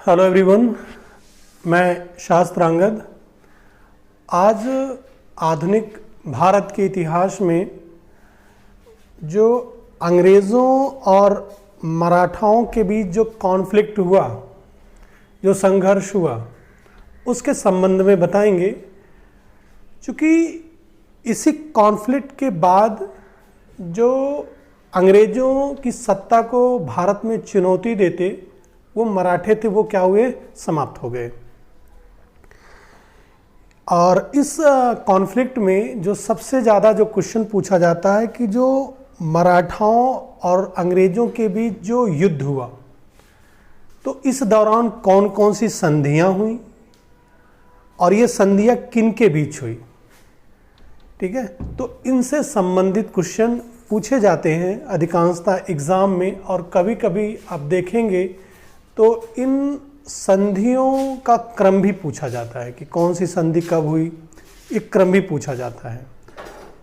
Hello everyone, मैं शास्त्रांगद। आज आधुनिक भारत के इतिहास में जो अंग्रेज़ों और मराठाओं के बीच जो कॉन्फ्लिक्ट हुआ, जो संघर्ष हुआ, उसके संबंध में बताएंगे। क्योंकि इसी कॉन्फ्लिक्ट के बाद जो अंग्रेज़ों की सत्ता को भारत में चुनौती देते वो मराठे थे, वो क्या हुए, समाप्त हो गए। और इस कॉन्फ्लिक्ट में जो सबसे ज़्यादा जो क्वेश्चन पूछा जाता है कि जो मराठाओं और अंग्रेज़ों के बीच जो युद्ध हुआ, तो इस दौरान कौन कौन सी संधियां हुई और ये संधियां किन के बीच हुई। ठीक है, तो इनसे संबंधित क्वेश्चन पूछे जाते हैं अधिकांशतः एग्ज़ाम में। और कभी कभी आप देखेंगे तो इन संधियों का क्रम भी पूछा जाता है कि कौन सी संधि कब हुई, एक क्रम भी पूछा जाता है।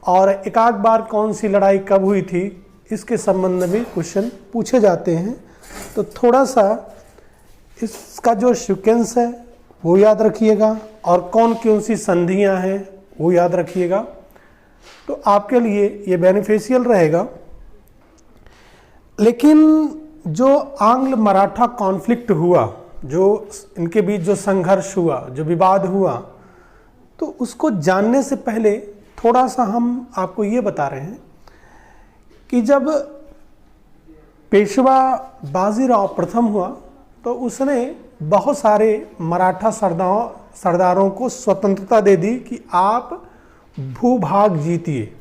और एक आध बार कौन सी लड़ाई कब हुई थी, इसके संबंध में क्वेश्चन पूछे जाते हैं। तो थोड़ा सा इसका जो सीक्वेंस है वो याद रखिएगा और कौन कौन सी संधियां हैं वो याद रखिएगा, तो आपके लिए ये बेनिफिशियल रहेगा। लेकिन जो आंग्ल मराठा कॉन्फ्लिक्ट हुआ, जो इनके बीच जो संघर्ष हुआ, जो विवाद हुआ, तो उसको जानने से पहले थोड़ा सा हम आपको ये बता रहे हैं कि जब पेशवा बाजीराव प्रथम हुआ तो उसने बहुत सारे मराठा सरदारों को स्वतंत्रता दे दी कि आप भूभाग जीतिए,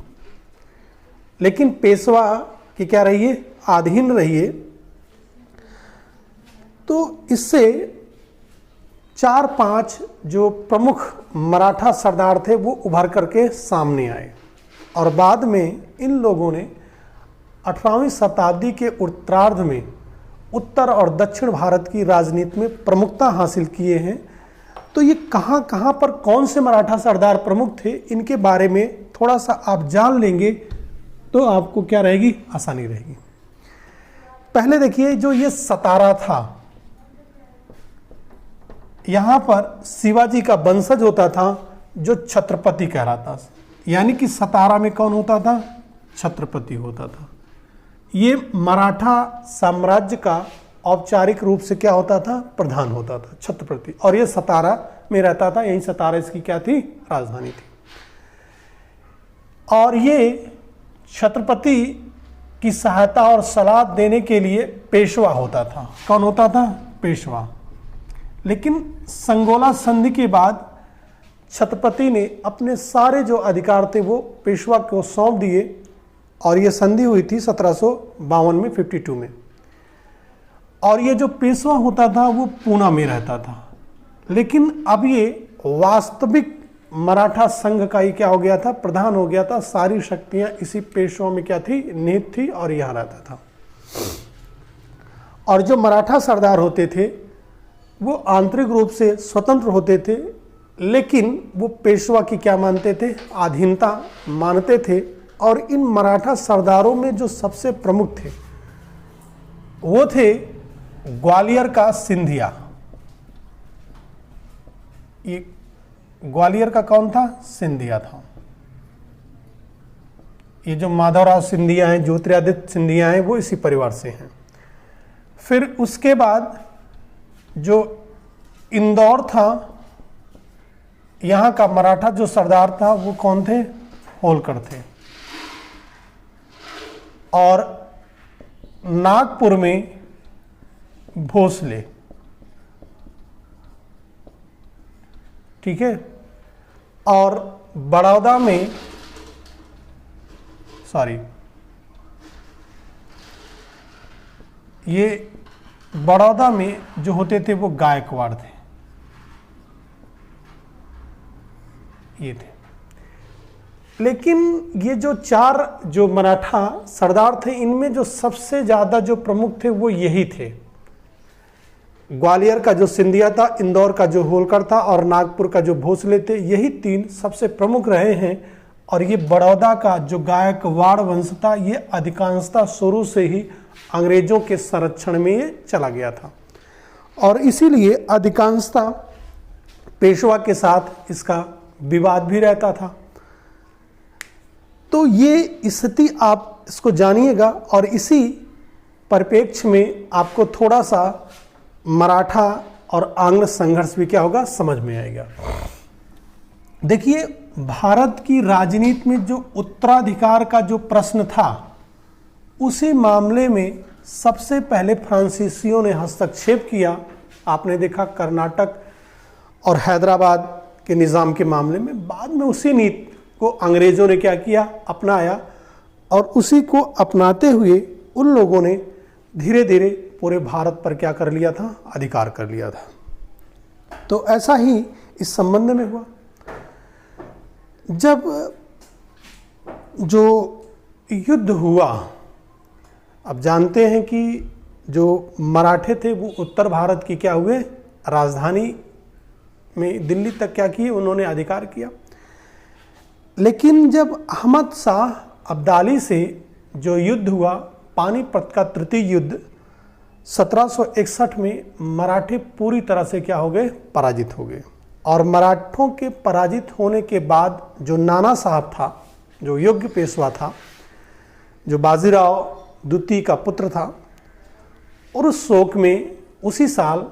लेकिन पेशवा की क्या रहिए, अधीन रहिए। तो इससे 4-5 जो प्रमुख मराठा सरदार थे वो उभर करके सामने आए। और बाद में इन लोगों ने 18वीं शताब्दी के उत्तरार्ध में उत्तर और दक्षिण भारत की राजनीति में प्रमुखता हासिल किए हैं। तो ये कहाँ कहाँ पर कौन से मराठा सरदार प्रमुख थे, इनके बारे में थोड़ा सा आप जान लेंगे तो आपको क्या रहेगी, आसानी रहेगी। पहले देखिए, जो ये सतारा था, यहाँ पर शिवाजी का वंशज होता था जो छत्रपति कहलाता था। यानी कि सतारा में कौन होता था, छत्रपति होता था। ये मराठा साम्राज्य का औपचारिक रूप से क्या होता था, प्रधान होता था, छत्रपति। और ये सतारा में रहता था, यही सतारा इसकी क्या थी, राजधानी थी। और ये छत्रपति की सहायता और सलाह देने के लिए पेशवा होता था। कौन होता था, पेशवा। लेकिन संगोला संधि के बाद छत्रपति ने अपने सारे जो अधिकार थे वो पेशवा को सौंप दिए। और ये संधि हुई थी 1752 में, 52 में। और ये जो पेशवा होता था वो पूना में रहता था। लेकिन अब ये वास्तविक मराठा संघ का ही क्या हो गया था, प्रधान हो गया था। सारी शक्तियां इसी पेशवा में क्या थी, निहित थी और यहाँ रहता था। और जो मराठा सरदार होते थे वो आंतरिक रूप से स्वतंत्र होते थे, लेकिन वो पेशवा की क्या मानते थे, अधीनता मानते थे। और इन मराठा सरदारों में जो सबसे प्रमुख थे वो थे ग्वालियर का सिंधिया। ये ग्वालियर का कौन था, सिंधिया था। ये जो माधवराव सिंधिया हैं, ज्योतिरादित्य सिंधिया हैं, वो इसी परिवार से हैं। फिर उसके बाद जो इंदौर था, यहाँ का मराठा जो सरदार था वो कौन थे, होलकर थे। और नागपुर में भोसले, ठीक है। और बड़ौदा में, ये बड़ौदा में जो होते थे वो गायकवाड़ थे, ये थे। लेकिन ये जो 4 जो मराठा सरदार थे, इनमें जो सबसे ज़्यादा जो प्रमुख थे वो यही थे। ग्वालियर का जो सिंधिया था, इंदौर का जो होलकर था और नागपुर का जो भोसले थे, यही 3 सबसे प्रमुख रहे हैं। और ये बड़ौदा का जो गायकवाड़ वंश था, ये अधिकांशतः शुरू से ही अंग्रेजों के संरक्षण में ये चला गया था। और इसीलिए अधिकांशतः पेशवा के साथ इसका विवाद भी रहता था। तो ये स्थिति आप इसको जानिएगा और इसी परिप्रेक्ष्य में आपको थोड़ा सा मराठा और आंग्ल संघर्ष भी क्या होगा समझ में आएगा। देखिए, भारत की राजनीति में जो उत्तराधिकार का जो प्रश्न था, उसी मामले में सबसे पहले फ्रांसीसियों ने हस्तक्षेप किया। आपने देखा कर्नाटक और हैदराबाद के निज़ाम के मामले में। बाद में उसी नीति को अंग्रेज़ों ने क्या किया, अपनाया, और उसी को अपनाते हुए उन लोगों ने धीरे धीरे पूरे भारत पर क्या कर लिया था, अधिकार कर लिया था। तो ऐसा ही इस संबंध में हुआ। जब जो युद्ध हुआ, अब जानते हैं कि जो मराठे थे वो उत्तर भारत की क्या हुए, राजधानी में दिल्ली तक क्या किए, उन्होंने अधिकार किया। लेकिन जब अहमद शाह अब्दाली से जो युद्ध हुआ, पानीपत का तृतीय युद्ध 1761 में, मराठे पूरी तरह से क्या हो गए, पराजित हो गए। और मराठों के पराजित होने के बाद जो नाना साहब था, जो योग्य पेशवा था, जो बाजीराव द्वितीय का पुत्र था, और उस शोक में उसी साल,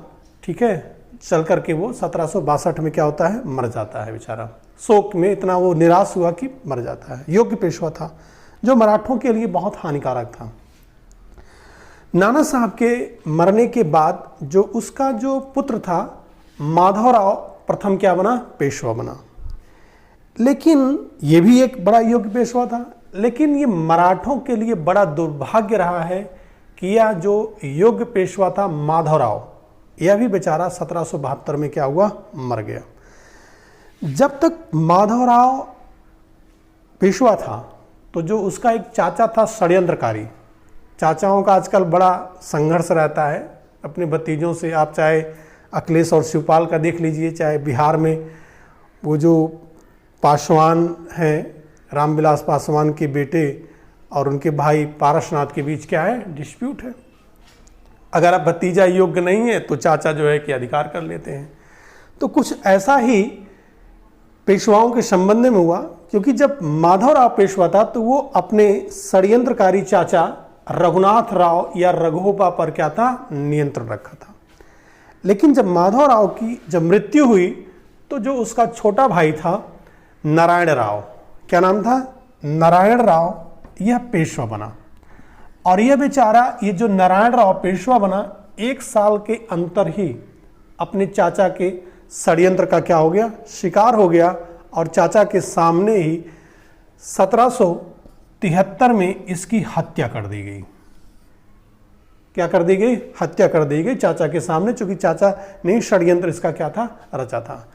ठीक है, चल करके वो 1762 में क्या होता है, मर जाता है बेचारा। शोक में इतना वो निराश हुआ कि मर जाता है। योग्य पेशवा था जो मराठों के लिए बहुत हानिकारक था। नाना साहब के मरने के बाद जो उसका जो पुत्र था माधवराव प्रथम क्या बना, पेशवा बना। लेकिन ये भी एक बड़ा योग्य पेशवा था। लेकिन ये मराठों के लिए बड़ा दुर्भाग्य रहा है कि यह जो योग्य पेशवा था माधवराव, यह भी बेचारा 1772 में क्या हुआ, मर गया। जब तक माधवराव पेशवा था तो जो उसका एक चाचा था षड्यंत्रकारी, चाचाओं का आजकल बड़ा संघर्ष रहता है अपने भतीजों से। आप चाहे अखिलेश और शिवपाल का देख लीजिए, चाहे बिहार में वो जो पासवान हैं, रामविलास पासवान के बेटे और उनके भाई पारसनाथ के बीच क्या है, डिस्प्यूट है। अगर आप भतीजा योग्य नहीं है तो चाचा जो है कि अधिकार कर लेते हैं। तो कुछ ऐसा ही पेशवाओं के संबंध में हुआ, क्योंकि जब माधवराव पेशवा था तो वो अपने षड्यंत्रकारी चाचा रघुनाथ राव या रघोबा पर क्या था, नियंत्रण रखा था। लेकिन जब माधवराव की जब मृत्यु हुई तो जो उसका छोटा भाई था नारायण राव, क्या नाम था, नारायण राव, यह पेशवा बना। और यह बेचारा, ये जो नारायण राव पेशवा बना, 1 साल के अंतर ही अपने चाचा के षड्यंत्र का क्या हो गया, शिकार हो गया। और चाचा के सामने ही 1773 में इसकी हत्या कर दी गई। क्या कर दी गई, हत्या कर दी गई चाचा के सामने, चूंकि चाचा ने षड्यंत्र इसका क्या था, रचा था।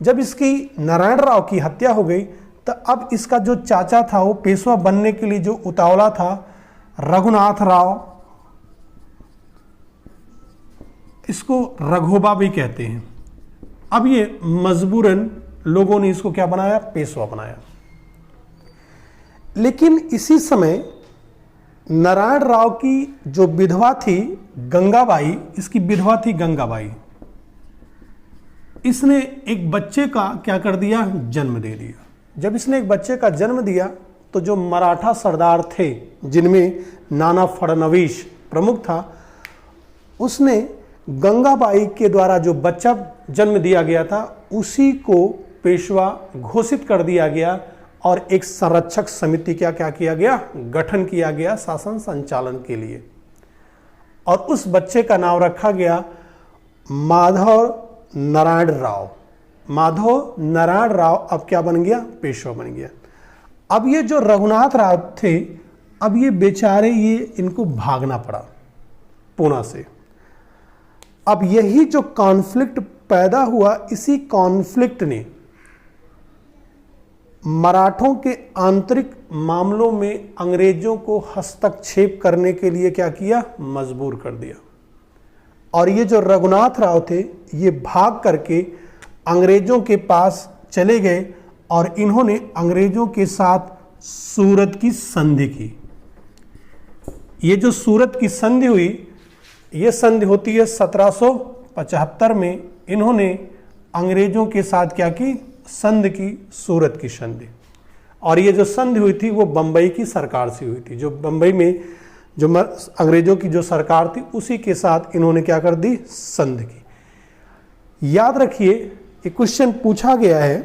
जब इसकी नारायण राव की हत्या हो गई तो अब इसका जो चाचा था वो पेशवा बनने के लिए जो उतावला था, रघुनाथ राव, इसको रघोबा भी कहते हैं। अब ये मजबूरन लोगों ने इसको क्या बनाया, पेशवा बनाया। लेकिन इसी समय नारायण राव की जो विधवा थी गंगाबाई, इसकी विधवा थी गंगाबाई, इसने एक बच्चे का क्या कर दिया, जन्म दे दिया। जब इसने एक बच्चे का जन्म दिया तो जो मराठा सरदार थे, जिनमें नाना फडणवीस प्रमुख था, उसने गंगाबाई के द्वारा जो बच्चा जन्म दिया गया था उसी को पेशवा घोषित कर दिया गया। और एक संरक्षक समिति क्या किया गया, गठन किया गया शासन संचालन के लिए। और उस बच्चे का नाम रखा गया माधव नारायण राव। माधव नारायण राव अब क्या बन गया, पेशवा बन गया। अब ये जो रघुनाथ राव थे, अब ये बेचारे, ये इनको भागना पड़ा पूना से। अब यही जो कॉन्फ्लिक्ट पैदा हुआ, इसी कॉन्फ्लिक्ट ने मराठों के आंतरिक मामलों में अंग्रेजों को हस्तक्षेप करने के लिए क्या किया, मजबूर कर दिया। और ये जो रघुनाथ राव थे, ये भाग करके अंग्रेजों के पास चले गए और इन्होंने अंग्रेजों के साथ सूरत की संधि की। ये जो सूरत की संधि हुई, ये संधि होती है 1975 में इन्होंने अंग्रेजों के साथ क्या की, संधि की, सूरत की संधि। और ये जो संधि हुई थी वो बम्बई की सरकार से हुई थी। जो बम्बई में जो अंग्रेजों की जो सरकार थी उसी के साथ इन्होंने क्या कर दी, संधि की। याद रखिए, एक क्वेश्चन पूछा गया है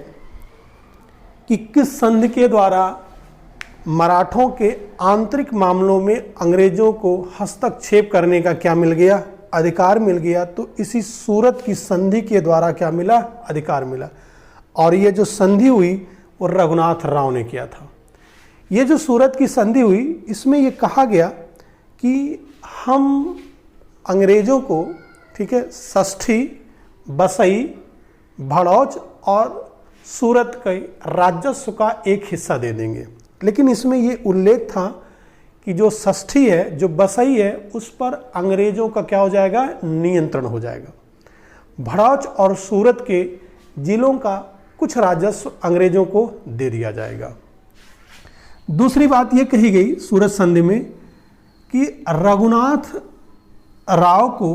कि किस संधि के द्वारा मराठों के आंतरिक मामलों में अंग्रेजों को हस्तक्षेप करने का क्या मिल गया, अधिकार मिल गया। तो इसी सूरत की संधि के द्वारा क्या मिला, अधिकार मिला। और ये जो संधि हुई वो रघुनाथ राव ने किया था। ये जो सूरत की संधि हुई इसमें ये कहा गया कि हम अंग्रेजों को, ठीक है, षष्ठी, बसई, भड़ौच और सूरत के राजस्व का एक हिस्सा दे देंगे। लेकिन इसमें ये उल्लेख था कि जो षष्ठी है, जो बसई है, उस पर अंग्रेजों का क्या हो जाएगा, नियंत्रण हो जाएगा। भड़ौच और सूरत के जिलों का कुछ राजस्व अंग्रेजों को दे दिया जाएगा। दूसरी बात यह कही गई सूरत संधि में कि रघुनाथ राव को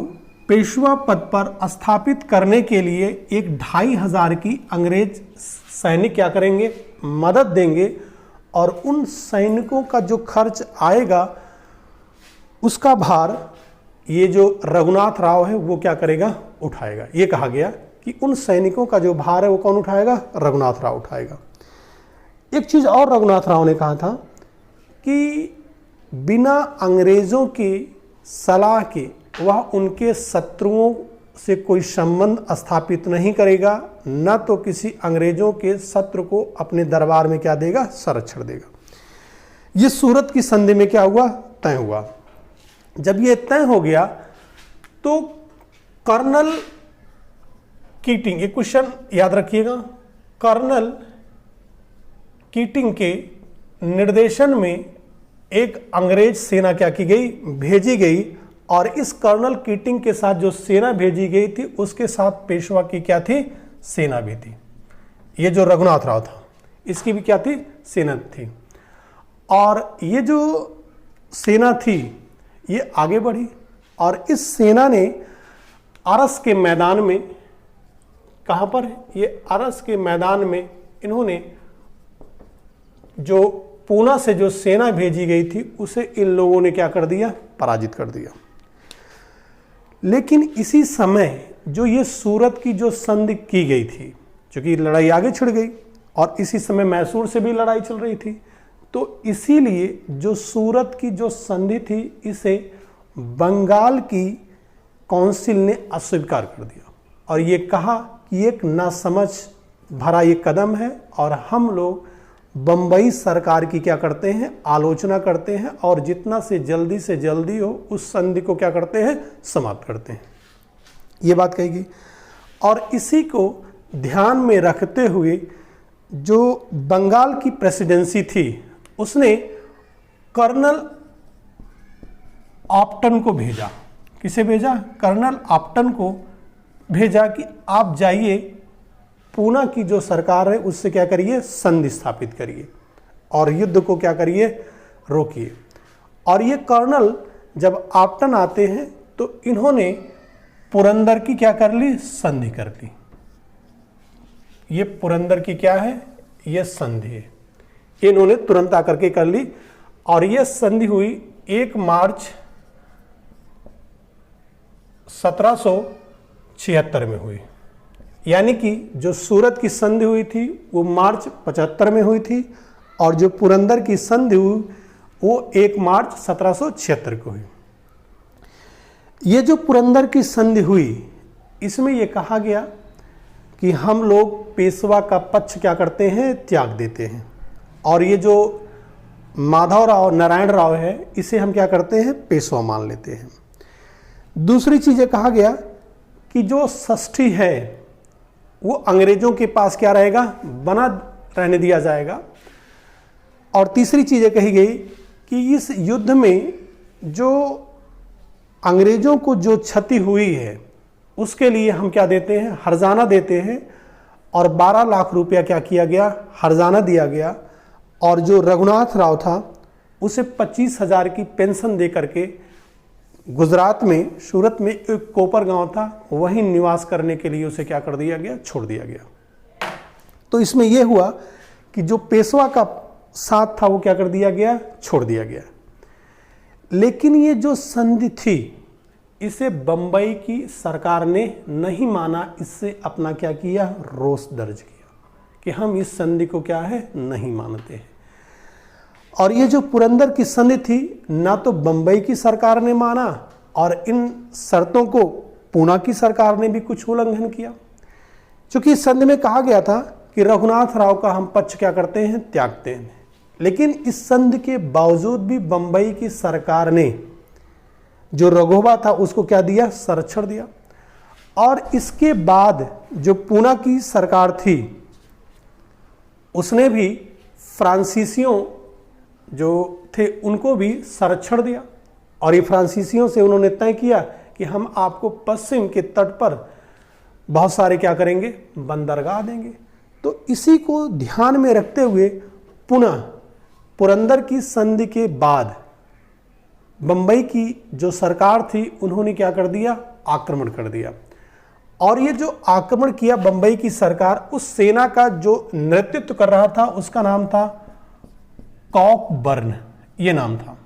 पेशवा पद पर स्थापित करने के लिए 2500 की अंग्रेज सैनिक क्या करेंगे, मदद देंगे। और उन सैनिकों का जो खर्च आएगा उसका भार ये जो रघुनाथ राव है वो क्या करेगा, उठाएगा। ये कहा गया कि उन सैनिकों का जो भार है वो कौन उठाएगा, रघुनाथ राव उठाएगा। एक चीज़ और रघुनाथ राव ने कहा था कि बिना अंग्रेज़ों की सलाह के वह उनके शत्रुओं से कोई संबंध स्थापित नहीं करेगा, न तो किसी अंग्रेजों के शत्रु को अपने दरबार में क्या देगा, संरक्षण देगा। ये सूरत की संधि में क्या हुआ, तय हुआ। जब ये तय हो गया तो कर्नल कीटिंग, ये क्वेश्चन याद रखिएगा, कर्नल कीटिंग के निर्देशन में एक अंग्रेज सेना क्या की गई, भेजी गई। और इस कर्नल कीटिंग के साथ जो सेना भेजी गई थी उसके साथ पेशवा की क्या थी, सेना भी थी। ये जो रघुनाथ राव था इसकी भी क्या थी, सेना थी। और ये जो सेना थी ये आगे बढ़ी और इस सेना ने अरस के मैदान में, कहाँ पर, ये अरस के मैदान में इन्होंने जो पूना से जो सेना भेजी गई थी उसे इन लोगों ने क्या कर दिया, पराजित कर दिया। लेकिन इसी समय जो ये सूरत की जो संधि की गई थी, क्योंकि लड़ाई आगे छिड़ गई और इसी समय मैसूर से भी लड़ाई चल रही थी, तो इसीलिए जो सूरत की जो संधि थी इसे बंगाल की काउंसिल ने अस्वीकार कर दिया और ये कहा कि एक नासमझ भरा ये कदम है और हम लोग बम्बई सरकार की क्या करते हैं, आलोचना करते हैं और जितना से जल्दी हो उस संधि को क्या करते हैं, समाप्त करते हैं। ये बात कही गई। और इसी को ध्यान में रखते हुए जो बंगाल की प्रेसिडेंसी थी उसने कर्नल ऑप्टन को भेजा। किसे भेजा, कर्नल ऑप्टन को भेजा कि आप जाइए पूना की जो सरकार है उससे क्या करिए, संधि स्थापित करिए और युद्ध को क्या करिए, रोकिए। और ये कर्नल जब ऑप्टन आते हैं तो इन्होंने पुरंदर की क्या कर ली, संधि कर ली। ये पुरंदर की क्या है, ये संधि है, इन्होंने तुरंत आकर के कर ली। और ये संधि हुई 1 मार्च 1776 में हुई। यानी कि जो सूरत की संधि हुई थी वो मार्च 75 में हुई थी और जो पुरंदर की संधि हुई वो 1 मार्च 1776 को हुई। ये जो पुरंदर की संधि हुई इसमें ये कहा गया कि हम लोग पेशवा का पक्ष क्या करते हैं, त्याग देते हैं। और ये जो माधवराव नारायण राव है इसे हम क्या करते हैं, पेशवा मान लेते हैं। दूसरी चीज़ ये कहा गया कि जो षष्ठी है वो अंग्रेजों के पास क्या रहेगा, बना रहने दिया जाएगा। और तीसरी चीज़ ये कही गई कि इस युद्ध में जो अंग्रेजों को जो क्षति हुई है उसके लिए हम क्या देते हैं, हर्जाना देते हैं। और 12 लाख रुपया क्या किया गया, हर्जाना दिया गया। और जो रघुनाथ राव था उसे 25,000 की पेंशन दे करके गुजरात में सूरत में एक कोपर गांव था, वहीं निवास करने के लिए उसे क्या कर दिया गया, छोड़ दिया गया। तो इसमें यह हुआ कि जो पेशवा का साथ था वो क्या कर दिया गया, छोड़ दिया गया। लेकिन ये जो संधि थी इसे बंबई की सरकार ने नहीं माना, इससे अपना क्या किया, रोष दर्ज किया कि हम इस संधि को क्या है, नहीं मानते हैं। और ये जो पुरंदर की संधि थी, ना तो बंबई की सरकार ने माना और इन शर्तों को पूना की सरकार ने भी कुछ उल्लंघन किया। क्योंकि इस संधि में कहा गया था कि रघुनाथ राव का हम पक्ष क्या करते हैं, त्यागते हैं। लेकिन इस संधि के बावजूद भी बंबई की सरकार ने जो रघोबा था उसको क्या दिया, संरक्षण दिया। और इसके बाद जो पूना की सरकार थी उसने भी फ्रांसीसियों जो थे उनको भी संरक्षण दिया। और ये फ्रांसीसियों से उन्होंने तय किया कि हम आपको पश्चिम के तट पर बहुत सारे क्या करेंगे, बंदरगाह देंगे। तो इसी को ध्यान में रखते हुए पुनः पुरंदर की संधि के बाद बंबई की जो सरकार थी उन्होंने क्या कर दिया, आक्रमण कर दिया। और ये जो आक्रमण किया बंबई की सरकार, उस सेना का जो नेतृत्व कर रहा था उसका नाम था कॉकबर्न, ये नाम था।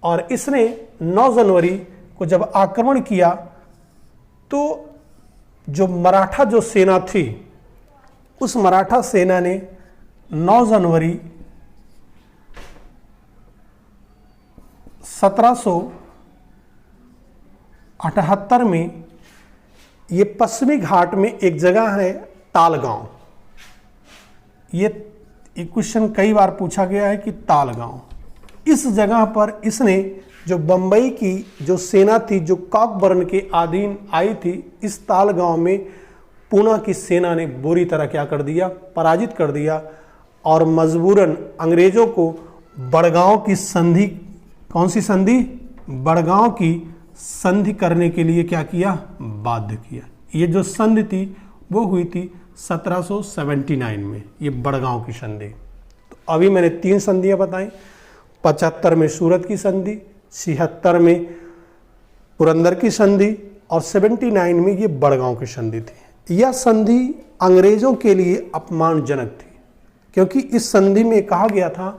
और इसने 9 जनवरी को जब आक्रमण किया तो जो मराठा जो सेना थी उस मराठा सेना ने 9 जनवरी 1778 में ये पश्चिमी घाट में एक जगह है तालगांव। ये क्वेश्चन कई बार पूछा गया है कि तालगांव, इस जगह पर इसने जो बंबई की जो सेना थी जो कॉकबर्न के अधीन आई थी, इस तालगांव में पूना की सेना ने बुरी तरह क्या कर दिया, पराजित कर दिया। और मजबूरन अंग्रेजों को बड़गांव की संधि, कौन सी संधि, बड़गांव की संधि करने के लिए क्या किया, बाध्य किया। ये जो संधि थी वो हुई थी 1779 में, ये बड़गांव की संधि। तो अभी मैंने 3 संधियां बताई, 75 में सूरत की संधि, 76 में पुरंदर की संधि और 79 में ये बड़गांव की संधि थी। यह संधि अंग्रेजों के लिए अपमानजनक थी, क्योंकि इस संधि में कहा गया था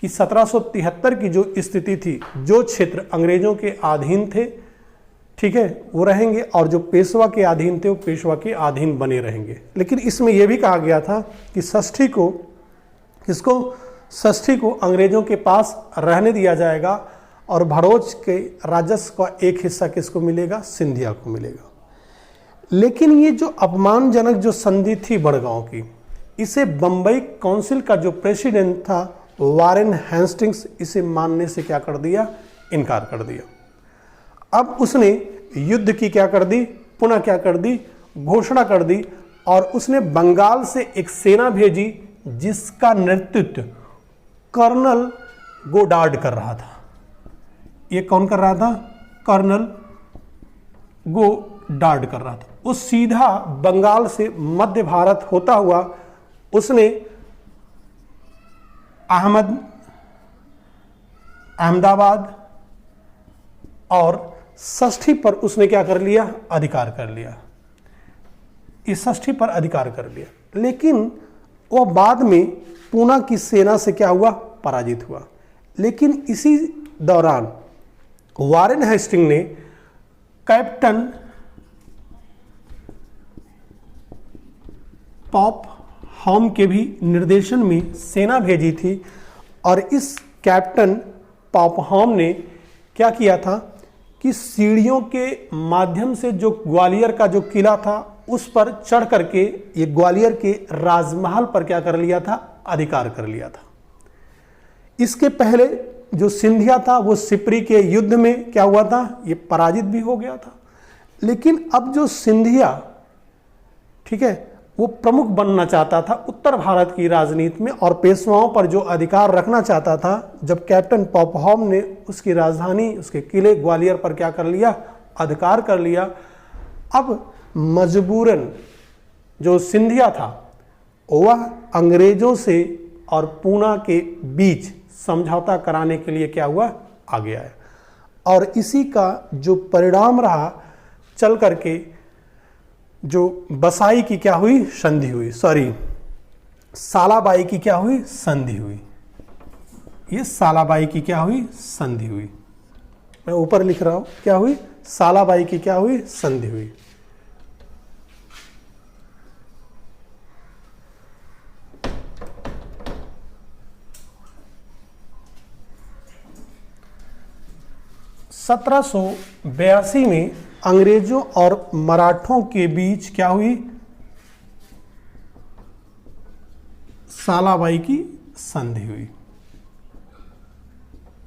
कि 1773 की जो स्थिति थी, जो क्षेत्र अंग्रेजों के अधीन थे, ठीक है, वो रहेंगे, और जो पेशवा के अधीन थे वो पेशवा के अधीन बने रहेंगे। लेकिन इसमें यह भी कहा गया था कि षष्ठी को अंग्रेजों के पास रहने दिया जाएगा और भरोच के राजस्व का एक हिस्सा किसको मिलेगा, सिंधिया को मिलेगा। लेकिन ये जो अपमानजनक जो संधि थी बड़गांव की, इसे बंबई काउंसिल का जो प्रेसिडेंट था वारेन हेस्टिंग्स, इसे मानने से क्या कर दिया, इनकार कर दिया। अब उसने युद्ध की क्या कर दी, पुनः क्या कर दी, घोषणा कर दी। और उसने बंगाल से एक सेना भेजी जिसका नेतृत्व कर्नल गोडार्ड कर रहा था। ये कौन कर रहा था, कर्नल गोडार्ड कर रहा था। वो सीधा बंगाल से मध्य भारत होता हुआ उसने अहमदाबाद और षष्ठी पर उसने क्या कर लिया, अधिकार कर लिया। इस षष्ठी पर अधिकार कर लिया। लेकिन वह बाद में पूना की सेना से क्या हुआ, पराजित हुआ। लेकिन इसी दौरान वारेन हेस्टिंग ने कैप्टन पॉप हॉम के भी निर्देशन में सेना भेजी थी। और इस कैप्टन पॉप हॉम ने क्या किया था कि सीढ़ियों के माध्यम से जो ग्वालियर का जो किला था उस पर चढ़ करके ये ग्वालियर के राजमहल पर क्या कर लिया था, अधिकार कर लिया था। इसके पहले जो सिंधिया था वो सिपरी के युद्ध में क्या हुआ था, ये पराजित भी हो गया था। लेकिन अब जो सिंधिया, ठीक है, वो प्रमुख बनना चाहता था उत्तर भारत की राजनीति में और पेशवाओं पर जो अधिकार रखना चाहता था। जब कैप्टन पॉपहॉम ने उसकी राजधानी, उसके किले ग्वालियर पर क्या कर लिया, अधिकार कर लिया। अब मजबूरन जो सिंधिया था वह अंग्रेजों से और पूना के बीच समझौता कराने के लिए क्या हुआ, आगे आया। और इसी का जो परिणाम रहा, चल करके जो बसाई की क्या हुई, संधि हुई, सॉरी सालाबाई की क्या हुई, संधि हुई। ये सालाबाई की क्या हुई, संधि हुई। मैं ऊपर लिख रहा हूं, क्या हुई, सालाबाई की क्या हुई, संधि हुई। सत्रह सौ बयासी में अंग्रेजों और मराठों के बीच क्या हुई, सालाबाई की संधि हुई।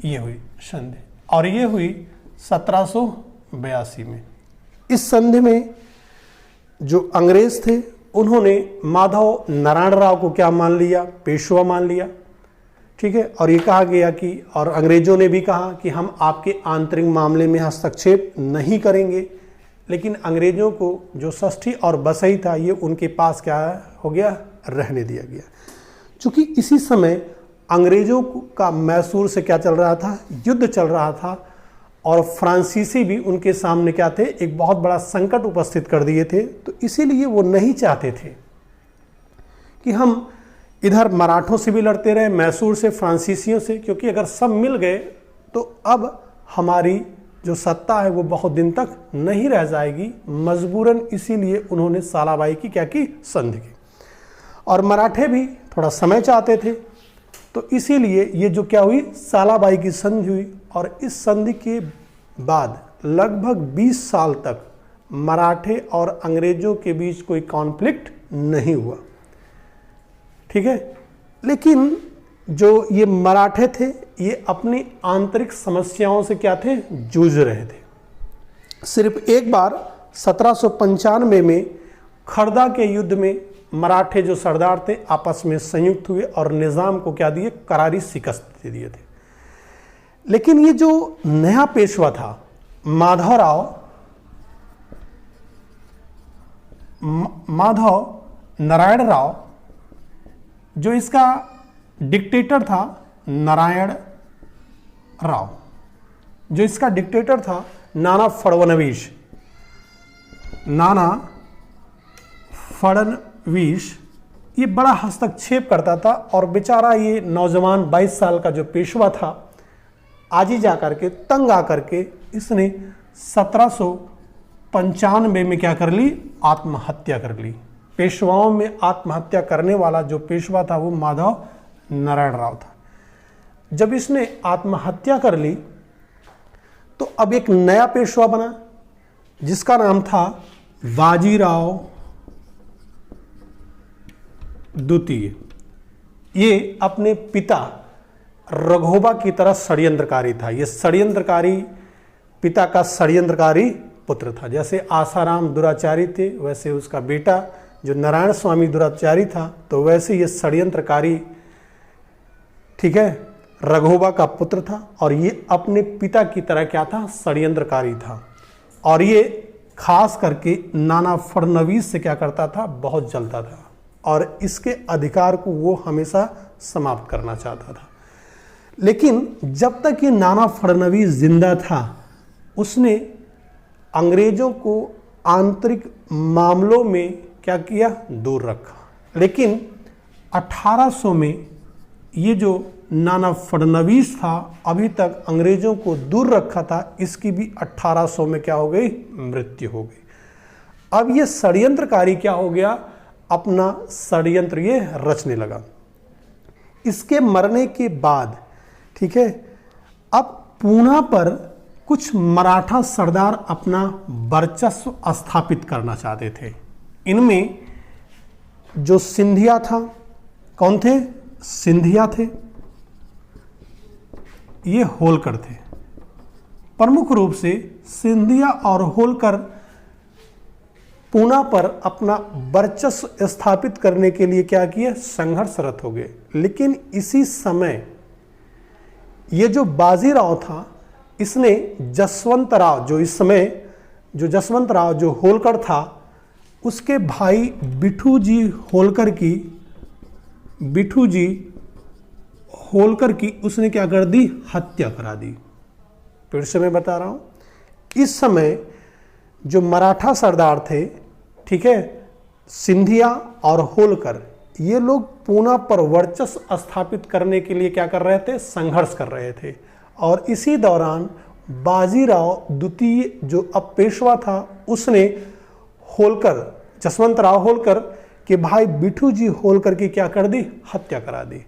ये हुई संधि, और ये हुई 1782 में। इस संधि में जो अंग्रेज थे उन्होंने माधव नारायण राव को क्या मान लिया, पेशवा मान लिया, ठीक है। और ये कहा गया कि, और अंग्रेजों ने भी कहा कि हम आपके आंतरिक मामले में हस्तक्षेप नहीं करेंगे, लेकिन अंग्रेजों को जो षष्ठी और बसई था ये उनके पास क्या हो गया, रहने दिया गया। चूंकि इसी समय अंग्रेजों का मैसूर से क्या चल रहा था, युद्ध चल रहा था, और फ्रांसीसी भी उनके सामने क्या थे, एक बहुत बड़ा संकट उपस्थित कर दिए थे। तो इसीलिए वो नहीं चाहते थे कि हम इधर मराठों से भी लड़ते रहे, मैसूर से, फ्रांसीसियों से, क्योंकि अगर सब मिल गए तो अब हमारी जो सत्ता है वो बहुत दिन तक नहीं रह जाएगी। मजबूरन इसीलिए उन्होंने सालाबाई की क्या की, संधि की। और मराठे भी थोड़ा समय चाहते थे, तो इसीलिए ये जो क्या हुई, सालाबाई की संधि हुई। और इस संधि के बाद लगभग 20 साल तक मराठे और अंग्रेजों के बीच कोई कॉन्फ्लिक्ट नहीं हुआ, ठीक है। लेकिन जो ये मराठे थे ये अपनी आंतरिक समस्याओं से क्या थे, जूझ रहे थे। सिर्फ एक बार 1795 में खरदा के युद्ध में मराठे जो सरदार थे आपस में संयुक्त हुए और निजाम को क्या दिए, करारी शिकस्त दे दिए थे। लेकिन ये जो नया पेशवा था माधव नारायण राव, जो इसका डिक्टेटर था नारायण राव, जो इसका डिक्टेटर था नाना फड़नवीस, ये बड़ा हस्तक्षेप करता था। और बेचारा ये नौजवान 22 साल का जो पेशवा था, आज ही जाकर के तंग आकर के इसने 1795 में क्या कर ली, आत्महत्या कर ली। पेशवाओं में आत्महत्या करने वाला जो पेशवा था वो माधव नारायण राव था। जब इसने आत्महत्या कर ली तो अब एक नया पेशवा बना जिसका नाम था बाजीराव द्वितीय। ये अपने पिता रघोबा की तरह षड्यंत्रकारी था। ये षड्यंत्रकारी, पिता का षड्यंत्रकारी पुत्र था। जैसे आसाराम दुराचारी थे वैसे उसका बेटा जो नारायण स्वामी दुराचारी था, तो वैसे ये षड्यंत्रकारी, ठीक है, रघोबा का पुत्र था। और ये अपने पिता की तरह क्या था, षड्यंत्रकारी था। और ये खास करके नाना फड़नवीस से क्या करता था, बहुत जलता था और इसके अधिकार को वो हमेशा समाप्त करना चाहता था। लेकिन जब तक ये नाना फड़नवीस जिंदा था उसने अंग्रेजों को आंतरिक मामलों में क्या किया, दूर रखा। लेकिन 1800 में ये जो नाना फड़नवीस था अभी तक अंग्रेजों को दूर रखा था, इसकी भी 1800 में क्या हो गई, मृत्यु हो गई। अब ये षड्यंत्रकारी क्या हो गया, अपना षड्यंत्र ये रचने लगा। इसके मरने के बाद, ठीक है, अब पूना पर कुछ मराठा सरदार अपना वर्चस्व स्थापित करना चाहते थे। इनमें जो सिंधिया था, कौन थे, सिंधिया थे, ये होलकर थे। प्रमुख रूप से सिंधिया और होलकर पूना पर अपना वर्चस्व स्थापित करने के लिए क्या किए, संघर्षरत हो गए। लेकिन इसी समय ये जो बाजीराव था इसने जसवंतराव, जो इस समय जो जसवंतराव जो होलकर था उसके भाई बिठू जी होलकर की उसने क्या कर दी, हत्या करा दी। फिर से मैं बता रहा हूं, इस समय जो मराठा सरदार थे, ठीक है, सिंधिया और होलकर, ये लोग पूना पर वर्चस्व स्थापित करने के लिए क्या कर रहे थे, संघर्ष कर रहे थे। और इसी दौरान बाजीराव द्वितीय जो अब पेशवा था, उसने होलकर, जसवंतराव होलकर के भाई बिठू जी होलकर की क्या कर दी, हत्या करा दी।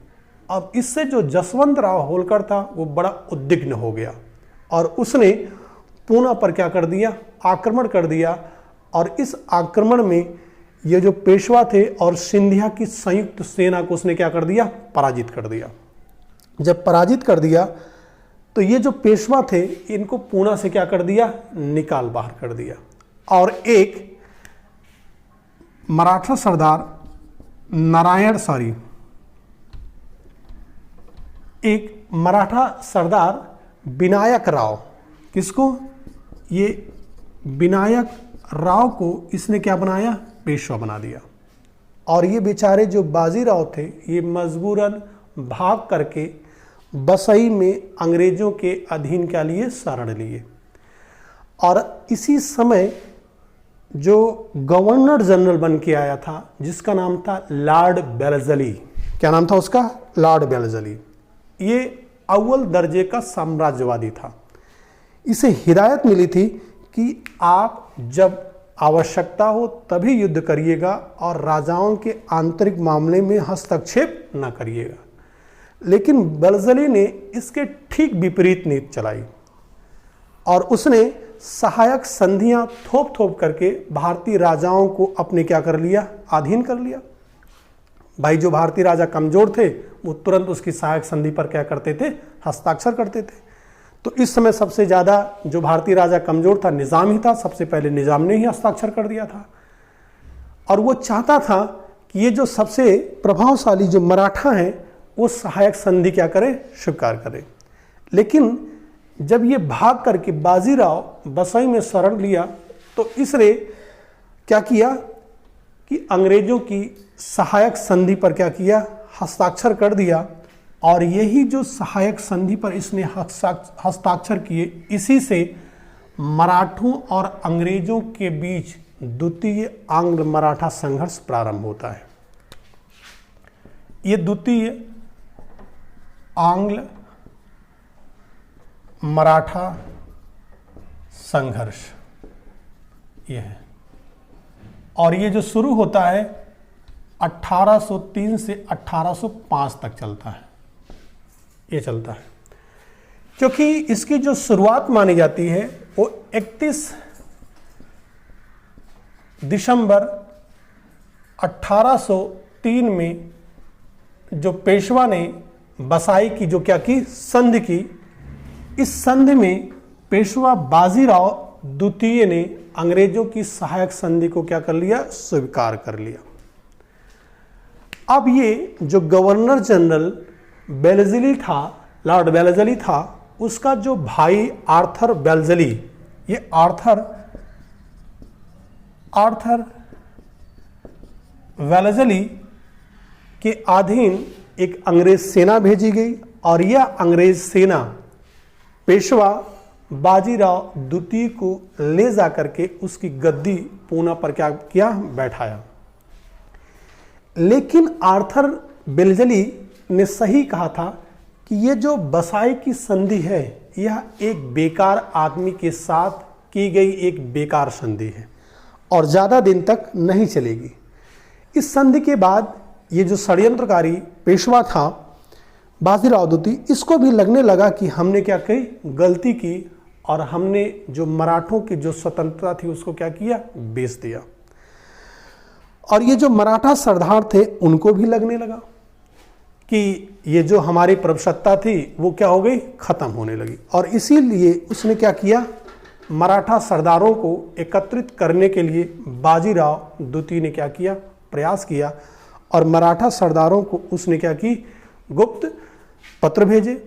अब इससे जो जसवंतराव होलकर था वो बड़ा उद्विग्न हो गया और उसने पूना पर क्या कर दिया, आक्रमण कर दिया। और इस आक्रमण में ये जो पेशवा थे और सिंधिया की संयुक्त सेना को उसने क्या कर दिया, पराजित कर दिया। जब पराजित कर दिया तो ये जो पेशवा थे इनको पूना से क्या कर दिया, निकाल बाहर कर दिया। और एक मराठा सरदार एक मराठा सरदार विनायक राव, किसको, ये विनायक राव को इसने क्या बनाया, पेशवा बना दिया। और ये बेचारे जो बाजीराव थे ये मजबूरन भाग करके बसई में अंग्रेजों के अधीन क्या लिए, शरण लिए। और इसी समय जो गवर्नर जनरल बन के आया था जिसका नाम था लॉर्ड वेल्लेस्ली, क्या नाम था उसका, लॉर्ड वेल्लेस्ली, ये अव्वल दर्जे का साम्राज्यवादी था। इसे हिदायत मिली थी कि आप जब आवश्यकता हो तभी युद्ध करिएगा और राजाओं के आंतरिक मामले में हस्तक्षेप न करिएगा। लेकिन वेल्लेस्ली ने इसके ठीक विपरीत नीति चलाई और उसने सहायक संधियां थोप थोप करके भारतीय राजाओं को अपने क्या कर लिया, अधीन कर लिया। भाई जो भारतीय राजा कमजोर थे वो तुरंत उसकी सहायक संधि पर क्या करते थे, हस्ताक्षर करते थे। तो इस समय सबसे ज़्यादा जो भारतीय राजा कमजोर था निज़ाम ही था, सबसे पहले निज़ाम ने ही हस्ताक्षर कर दिया था। और वो चाहता था कि ये जो सबसे प्रभावशाली जो मराठा हैं वो सहायक संधि क्या करें, स्वीकार करें। लेकिन जब ये भाग करके बाजीराव बसई में शरण लिया तो इसने क्या किया कि अंग्रेजों की सहायक संधि पर क्या किया, हस्ताक्षर कर दिया। और यही जो सहायक संधि पर इसने हस्ताक्षर किए, इसी से मराठों और अंग्रेजों के बीच द्वितीय आंग्ल मराठा संघर्ष प्रारंभ होता है। ये द्वितीय आंग्ल मराठा संघर्ष ये है। और ये जो शुरू होता है 1803 से 1805 तक चलता है, ये चलता है। क्योंकि इसकी जो शुरुआत मानी जाती है वो 31 दिसंबर 1803 में जो पेशवा ने बसाई की जो क्या की, संधि की। इस संधि में पेशवा बाजीराव द्वितीय ने अंग्रेजों की सहायक संधि को क्या कर लिया, स्वीकार कर लिया। अब ये जो गवर्नर जनरल वेल्लेस्ली था, लॉर्ड वेल्लेस्ली था, उसका जो भाई आर्थर वेल्लेस्ली, ये आर्थर वेल्लेस्ली के अधीन एक अंग्रेज सेना भेजी गई और यह अंग्रेज सेना पेशवा बाजीराव द्वितीय को ले जाकर के उसकी गद्दी पूना पर क्या किया, बैठाया। लेकिन आर्थर वेल्लेस्ली ने सही कहा था कि ये जो बसाई की संधि है यह एक बेकार आदमी के साथ की गई एक बेकार संधि है और ज़्यादा दिन तक नहीं चलेगी। इस संधि के बाद ये जो षड्यंत्रकारी पेशवा था बाजीराव द्वितीय, इसको भी लगने लगा कि हमने क्या की, गलती की और हमने जो मराठों की जो स्वतंत्रता थी उसको क्या किया, बेच दिया। और ये जो मराठा सरदार थे उनको भी लगने लगा कि ये जो हमारी प्रभुसत्ता थी वो क्या हो गई, खत्म होने लगी। और इसीलिए उसने क्या किया, मराठा सरदारों को एकत्रित करने के लिए बाजीराव द्वितीय ने क्या किया, प्रयास किया। और मराठा सरदारों को उसने क्या की, गुप्त पत्र भेजे।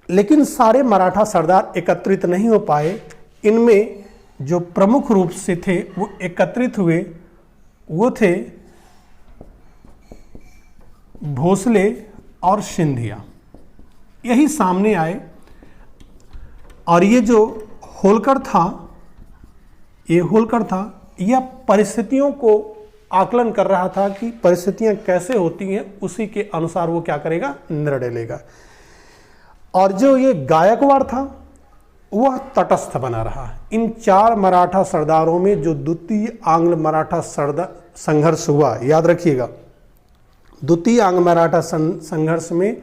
लेकिन सारे मराठा सरदार एकत्रित नहीं हो पाए। इनमें जो प्रमुख रूप से थे वो एकत्रित हुए वो थे भोसले और सिंधिया, यही सामने आए। और ये जो होलकर था, यह परिस्थितियों को आकलन कर रहा था कि परिस्थितियां कैसे होती हैं, उसी के अनुसार वो क्या करेगा, निर्णय लेगा। और जो ये गायकवाड़ था वह तटस्थ बना रहा। इन 4 मराठा सरदारों में जो द्वितीय आंग्ल मराठा संघर्ष हुआ, याद रखिएगा, द्वितीय आंग्ल मराठा संघर्ष में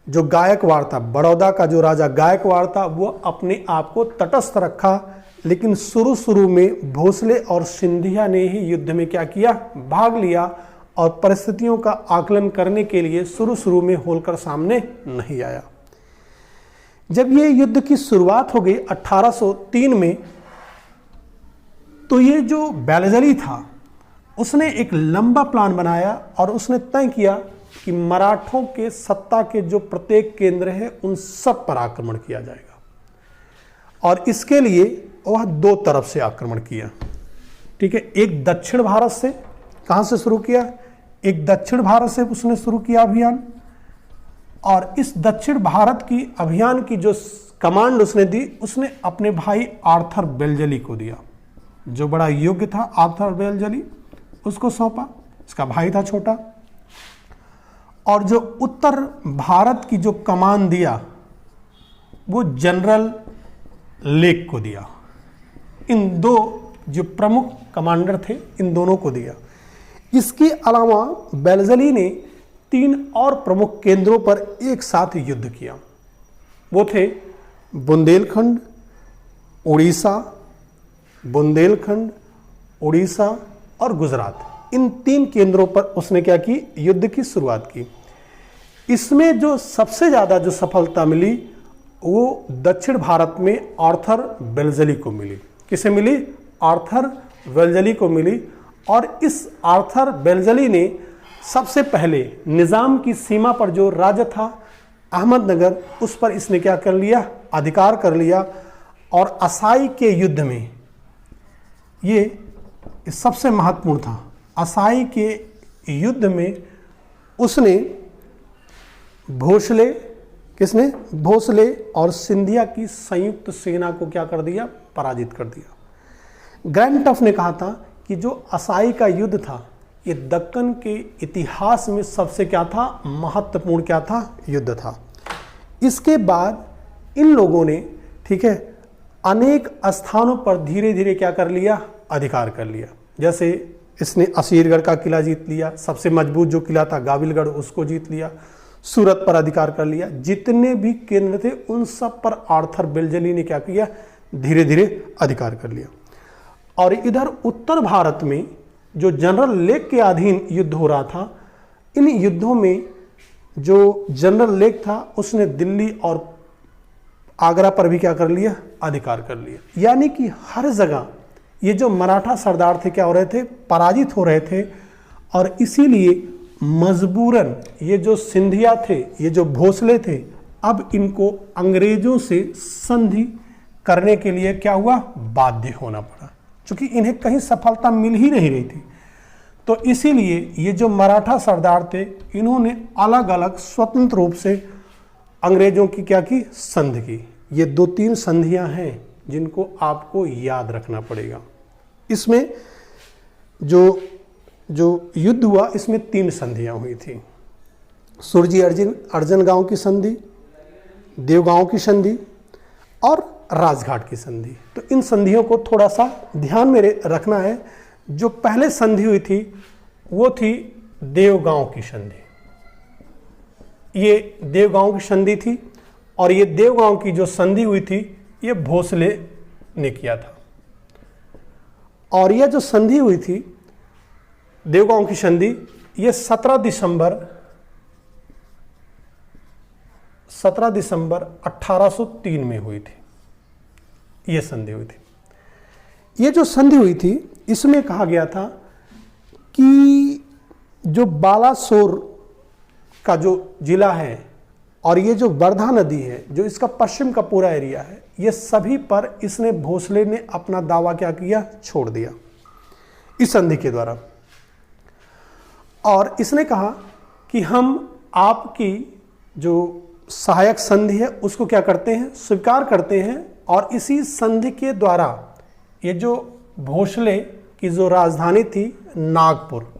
जो गायकवाड़ था, बड़ौदा का जो राजा गायकवाड़ था, वो अपने आप को तटस्थ रखा। लेकिन शुरू में भोसले और सिंधिया ने ही युद्ध में क्या किया, भाग लिया। और परिस्थितियों का आकलन करने के लिए शुरू में होलकर सामने नहीं आया। जब ये युद्ध की शुरुआत हो गई 1803 में, तो ये जो बेलजली था उसने एक लंबा प्लान बनाया और उसने तय किया कि मराठों के सत्ता के जो प्रत्येक केंद्र है उन सब पर आक्रमण किया जाएगा। और इसके लिए वह 2 तरफ से आक्रमण किया। ठीक है, एक दक्षिण भारत से, कहां से शुरू किया, एक दक्षिण भारत से उसने शुरू किया अभियान। और इस दक्षिण भारत की अभियान की जो कमांड उसने दी, उसने अपने भाई आर्थर बेलजली को दिया, जो बड़ा योग्य था। आर्थर बेलजली उसको सौंपा, इसका भाई था छोटा। और जो उत्तर भारत की जो कमान दिया वो जनरल लेक को दिया। इन 2 जो प्रमुख कमांडर थे, इन दोनों को दिया। इसके अलावा बेलजली ने 3 और प्रमुख केंद्रों पर एक साथ युद्ध किया। वो थे बुंदेलखंड, उड़ीसा और गुजरात। इन 3 केंद्रों पर उसने क्या की, युद्ध की शुरुआत की। इसमें जो सबसे ज्यादा जो सफलता मिली वो दक्षिण भारत में आर्थर बेलजली को मिली। किसे मिली, आर्थर बेलजली को मिली। और इस आर्थर बेलजली ने सबसे पहले निजाम की सीमा पर जो राज्य था अहमदनगर, उस पर इसने क्या कर लिया, अधिकार कर लिया। और असाई के युद्ध में ये सबसे महत्वपूर्ण था। असाई के युद्ध में उसने भोसले और सिंधिया की संयुक्त सेना को क्या कर दिया, पराजित कर दिया। ग्रैंड टफ ने कहा था कि जो असाई का युद्ध था, ये दक्कन के इतिहास में सबसे क्या था, महत्वपूर्ण क्या था, युद्ध था। इसके बाद इन लोगों ने, ठीक है, अनेक स्थानों पर धीरे धीरे क्या कर लिया, अधिकार कर लिया। जैसे इसने असीरगढ़ का किला जीत लिया, सबसे मजबूत जो किला था गाविलगढ़, उसको जीत लिया। सूरत पर अधिकार कर लिया। जितने भी केंद्र थे उन सब पर आर्थर बेलजली ने क्या किया, धीरे धीरे अधिकार कर लिया। और इधर उत्तर भारत में जो जनरल लेक के अधीन युद्ध हो रहा था, इन युद्धों में जो जनरल लेक था उसने दिल्ली और आगरा पर भी क्या कर लिया, अधिकार कर लिया। यानी कि हर जगह ये जो मराठा सरदार थे क्या हो रहे थे, पराजित हो रहे थे। और इसीलिए मजबूरन ये जो सिंधिया थे, ये जो भोसले थे, अब इनको अंग्रेजों से संधि करने के लिए क्या हुआ, बाध्य होना पड़ा, क्योंकि इन्हें कहीं सफलता मिल ही नहीं रही थी। तो इसीलिए ये जो मराठा सरदार थे, इन्होंने अलग अलग स्वतंत्र रूप से अंग्रेजों की क्या की, संधि की। ये 2-3 संधियां हैं जिनको आपको याद रखना पड़ेगा। इसमें जो युद्ध हुआ, इसमें 3 संधियां हुई थी। सुरजी अर्जन गांव की संधि, देवगांव की संधि और राजघाट की संधि। तो इन संधियों को थोड़ा सा ध्यान में रखना है। जो पहले संधि हुई थी वो थी देवगांव की संधि। ये देवगांव की संधि थी। और ये देवगांव की जो संधि हुई थी ये भोसले ने किया था। और यह जो संधि हुई थी देवगांव की संधि, ये 17 दिसंबर 1803 में हुई थी। ये संधि हुई थी। ये जो संधि हुई थी इसमें कहा गया था कि जो बालासोर का जो जिला है और ये जो वर्धा नदी है, जो इसका पश्चिम का पूरा एरिया है, ये सभी पर इसने भोसले ने अपना दावा क्या किया, छोड़ दिया इस संधि के द्वारा। और इसने कहा कि हम आपकी जो सहायक संधि है उसको क्या करते हैं, स्वीकार करते हैं। और इसी संधि के द्वारा ये जो भोसले की जो राजधानी थी नागपुर,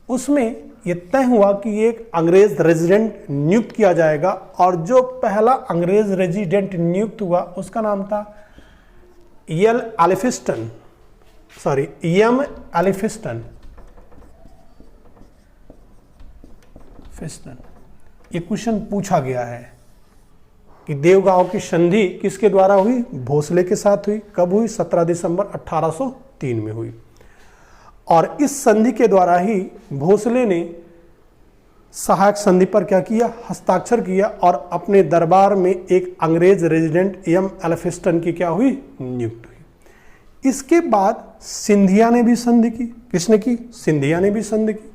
उसमें ये तय हुआ कि एक अंग्रेज रेजिडेंट नियुक्त किया जाएगा। और जो पहला अंग्रेज रेजिडेंट नियुक्त हुआ उसका नाम था एम एलिफिस्टन। ये क्वेश्चन पूछा गया है कि देवगांव की संधि किसके द्वारा हुई, भोसले के साथ हुई। कब हुई, 17 दिसंबर 1803 में हुई। और इस संधि के द्वारा ही भोसले ने सहायक संधि पर क्या किया, हस्ताक्षर किया और अपने दरबार में एक अंग्रेज रेजिडेंट एम एलिफिस्टन की क्या हुई, नियुक्त हुई। इसके बाद सिंधिया ने भी संधि की। किसने की, सिंधिया ने भी संधि की।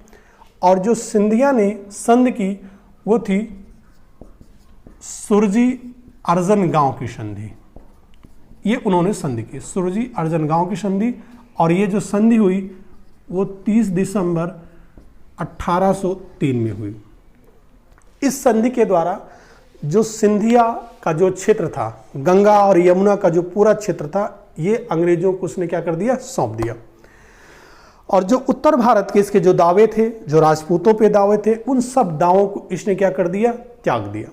और जो सिंधिया ने संधि की वो थी सुरजी अर्जन गांव की संधि। ये उन्होंने संधि की, सुरजी अर्जन गांव की संधि। और ये जो संधि हुई वो 30 दिसंबर 1803 में हुई। इस संधि के द्वारा जो सिंधिया का जो क्षेत्र था, गंगा और यमुना का जो पूरा क्षेत्र था, ये अंग्रेजों को उसने क्या कर दिया, सौंप दिया। और जो उत्तर भारत के इसके जो दावे थे, जो राजपूतों पे दावे थे, उन सब दावों को इसने क्या कर दिया, त्याग दिया।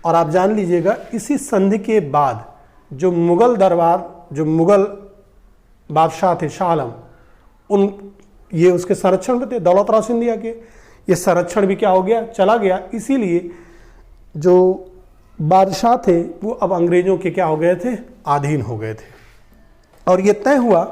और आप जान लीजिएगा इसी संधि के बाद जो मुगल दरबार, जो मुगल बादशाह थे शाह आलम, उन ये उसके संरक्षण में थे, दौलत राव सिंधिया के। ये संरक्षण भी क्या हो गया, चला गया। इसीलिए जो बादशाह थे वो अब अंग्रेजों के क्या हो गए थे, अधीन हो गए थे। और ये तय हुआ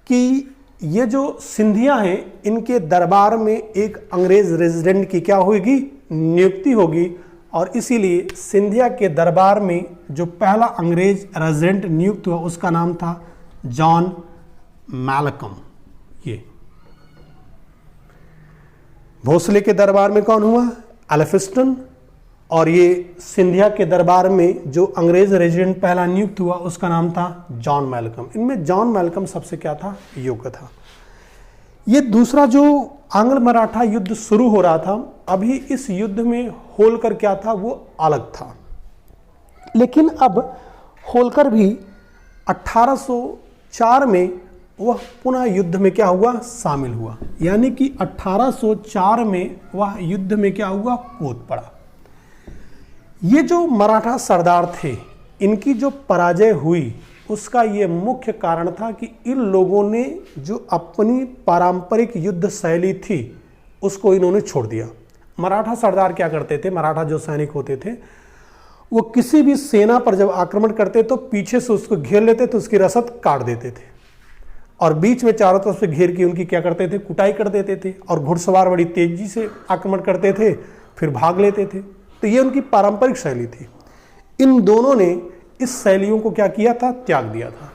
कि ये जो सिंधिया हैं इनके दरबार में एक अंग्रेज रेजिडेंट की क्या होगी, नियुक्ति होगी। और इसीलिए सिंधिया के दरबार में जो पहला अंग्रेज रेजिडेंट नियुक्त हुआ उसका नाम था जॉन मैलकम। ये भोसले के दरबार में कौन हुआ, एलिफिस्टन। और ये सिंधिया के दरबार में जो अंग्रेज रेजिडेंट पहला नियुक्त हुआ उसका नाम था जॉन मैलकम। इनमें जॉन मैलकम सबसे क्या था, योग्य था। ये दूसरा जो आंग्ल मराठा युद्ध शुरू हो रहा था, अभी इस युद्ध में होलकर क्या था, वो अलग था। लेकिन अब होलकर भी 1804 में वह पुनः युद्ध में क्या हुआ, शामिल हुआ। यानी कि 1804 में वह युद्ध में क्या हुआ, कूद पड़ा। ये जो मराठा सरदार थे, इनकी जो पराजय हुई उसका ये मुख्य कारण था कि इन लोगों ने जो अपनी पारंपरिक युद्ध शैली थी उसको इन्होंने छोड़ दिया। मराठा सरदार क्या करते थे, मराठा जो सैनिक होते थे वो किसी भी सेना पर जब आक्रमण करते तो पीछे से उसको घेर लेते थे, उसकी रसद काट देते थे और बीच में चारों तरफ से घेर के उनकी क्या करते थे, कुटाई कर देते थे। और घुड़सवार बड़ी तेजी से आक्रमण करते थे, फिर भाग लेते थे। तो ये उनकी पारंपरिक शैली थी। इन दोनों ने इस शैलियों को क्या किया था, त्याग दिया था।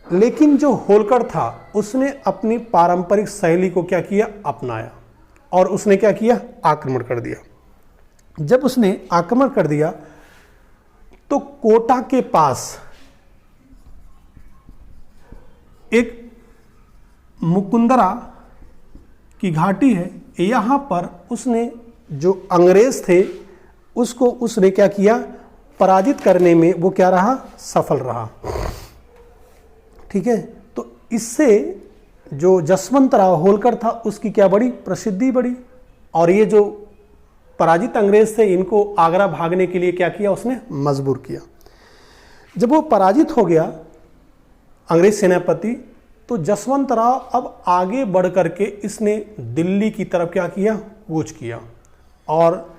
लेकिन जो होलकर था उसने अपनी पारंपरिक शैली को क्या किया, अपनाया। और उसने क्या किया, आक्रमण कर दिया। जब उसने आक्रमण कर दिया तो कोटा के पास एक मुकुंदरा की घाटी है, यहां पर उसने जो अंग्रेज थे उसको उसने क्या किया, पराजित करने में वो क्या रहा, सफल रहा। ठीक है, तो इससे जो जसवंतराव होलकर था उसकी क्या बड़ी प्रसिद्धि बढ़ी। और ये जो पराजित अंग्रेज थे इनको आगरा भागने के लिए क्या किया, उसने मजबूर किया। जब वो पराजित हो गया अंग्रेज सेनापति, तो जसवंतराव अब आगे बढ़ करके इसने दिल्ली की तरफ क्या किया, कूच किया। और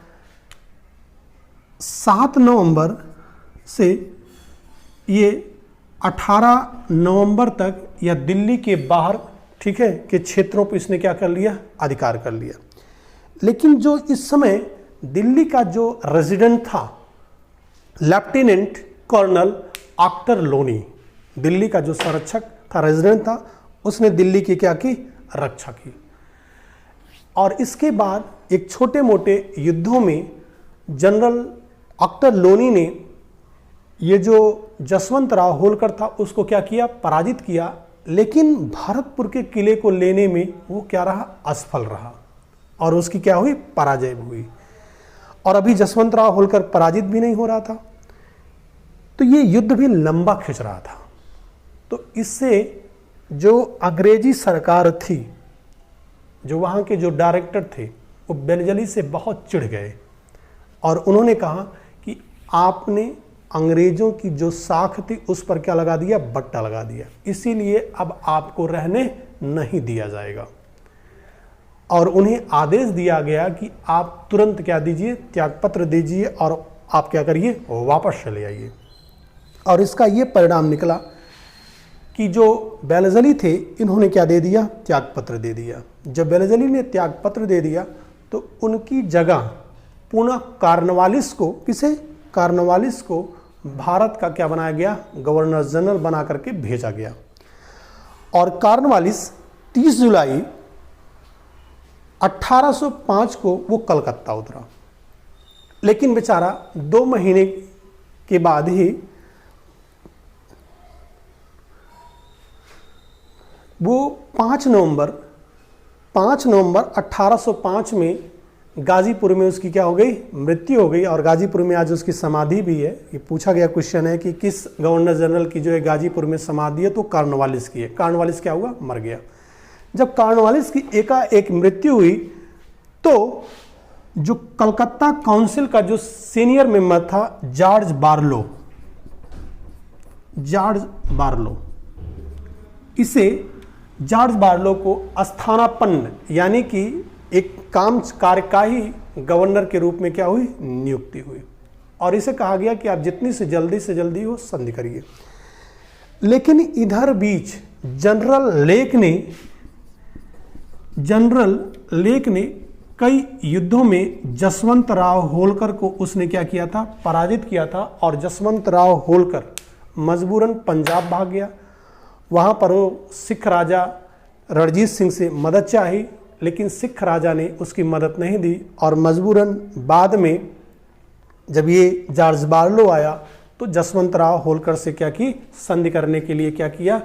7 नवंबर से ये 18 नवंबर तक या दिल्ली के बाहर, ठीक है, के क्षेत्रों पर इसने क्या कर लिया, अधिकार कर लिया। लेकिन जो इस समय दिल्ली का जो रेजिडेंट था, lieutenant colonel Ochterlony, Delhi का जो संरक्षक था, रेजिडेंट था, उसने दिल्ली की क्या की, रक्षा की। और इसके बाद एक छोटे मोटे युद्धों में जनरल आक्टर लोनी ने ये जो जसवंतराव होलकर था उसको क्या किया, पराजित किया। लेकिन भरतपुर के किले को लेने में वो क्या रहा, असफल रहा और उसकी क्या हुई, पराजय हुई। और अभी जसवंतराव होलकर पराजित भी नहीं हो रहा था, तो ये युद्ध भी लंबा खिंच रहा था। तो इससे जो अंग्रेजी सरकार थी, जो वहाँ के जो डायरेक्टर थे, वो बेलजली से बहुत चिढ़ गए और उन्होंने कहा कि आपने अंग्रेजों की जो साख थी उस पर क्या लगा दिया, बट्टा लगा दिया, इसीलिए अब आपको रहने नहीं दिया जाएगा। और उन्हें आदेश दिया गया कि आप तुरंत क्या दीजिए, त्यागपत्र दीजिए और आप क्या करिए, वापस चले आइए। और इसका ये परिणाम निकला कि जो बेलजली थे इन्होंने क्या दे दिया, त्यागपत्र दे दिया। जब बेलजली ने त्यागपत्र दे दिया तो उनकी जगह पुनः कॉर्नवालिस को, किसे, कॉर्नवालिस को भारत का क्या बनाया गया, गवर्नर जनरल बना करके भेजा गया। और कॉर्नवालिस 30 जुलाई 1805 को वो कलकत्ता उतरा, लेकिन बेचारा 2 महीने के बाद ही वो 5 नवंबर 1805 में गाजीपुर में उसकी क्या हो गई, मृत्यु हो गई। और गाजीपुर में आज उसकी समाधि भी है। ये पूछा गया क्वेश्चन है कि किस गवर्नर जनरल की जो है गाजीपुर में समाधि है, तो कॉर्नवालिस की है। कॉर्नवालिस क्या हुआ, मर गया। जब कॉर्नवालिस की एकाएक मृत्यु हुई तो जो कलकत्ता काउंसिल का जो सीनियर मेंबर था जॉर्ज बार्लो, इसे जॉर्ज बार्लो को स्थानापन्न यानी कि एक काम कार्यकारी गवर्नर के रूप में क्या हुई, नियुक्ति हुई। और इसे कहा गया कि आप जितनी से जल्दी हो संधि करिए। लेकिन इधर बीच जनरल लेक ने कई युद्धों में जसवंत राव होलकर को उसने क्या किया था, पराजित किया था। और जसवंत राव होलकर मजबूरन पंजाब भाग गया। वहाँ पर वो सिख राजा रणजीत सिंह से मदद चाही, लेकिन सिख राजा ने उसकी मदद नहीं दी। और मजबूरन बाद में जब ये जॉर्ज बार्लो आया तो जसवंत राव होलकर से क्या की, संधि करने के लिए क्या किया,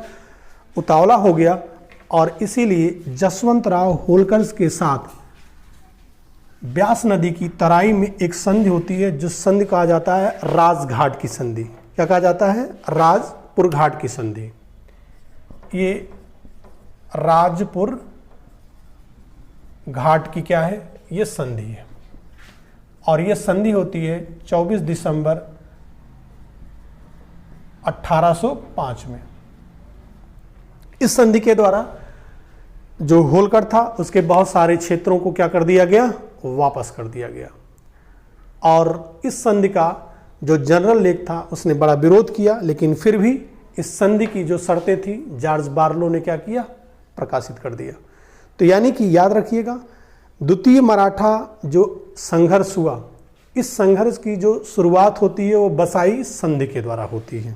उतावला हो गया। और इसीलिए जसवंत राव होलकर के साथ ब्यास नदी की तराई में एक संधि होती है, जो संधि कहा जाता है राजघाट की संधि। क्या कहा जाता है, राजपुर घाट की संधि। ये राजपुर घाट की क्या है, ये संधि है। और ये संधि होती है 24 दिसंबर 1805 में। इस संधि के द्वारा जो होलकर था उसके बहुत सारे क्षेत्रों को क्या कर दिया गया, वापस कर दिया गया। और इस संधि का जो जनरल लेक था उसने बड़ा विरोध किया, लेकिन फिर भी इस संधि की जो शर्तें थी जॉर्ज बार्लो ने क्या किया, प्रकाशित कर दिया। तो यानी कि याद रखिएगा, द्वितीय मराठा जो संघर्ष हुआ, इस संघर्ष की जो शुरुआत होती है वो बसाई संधि के द्वारा होती है।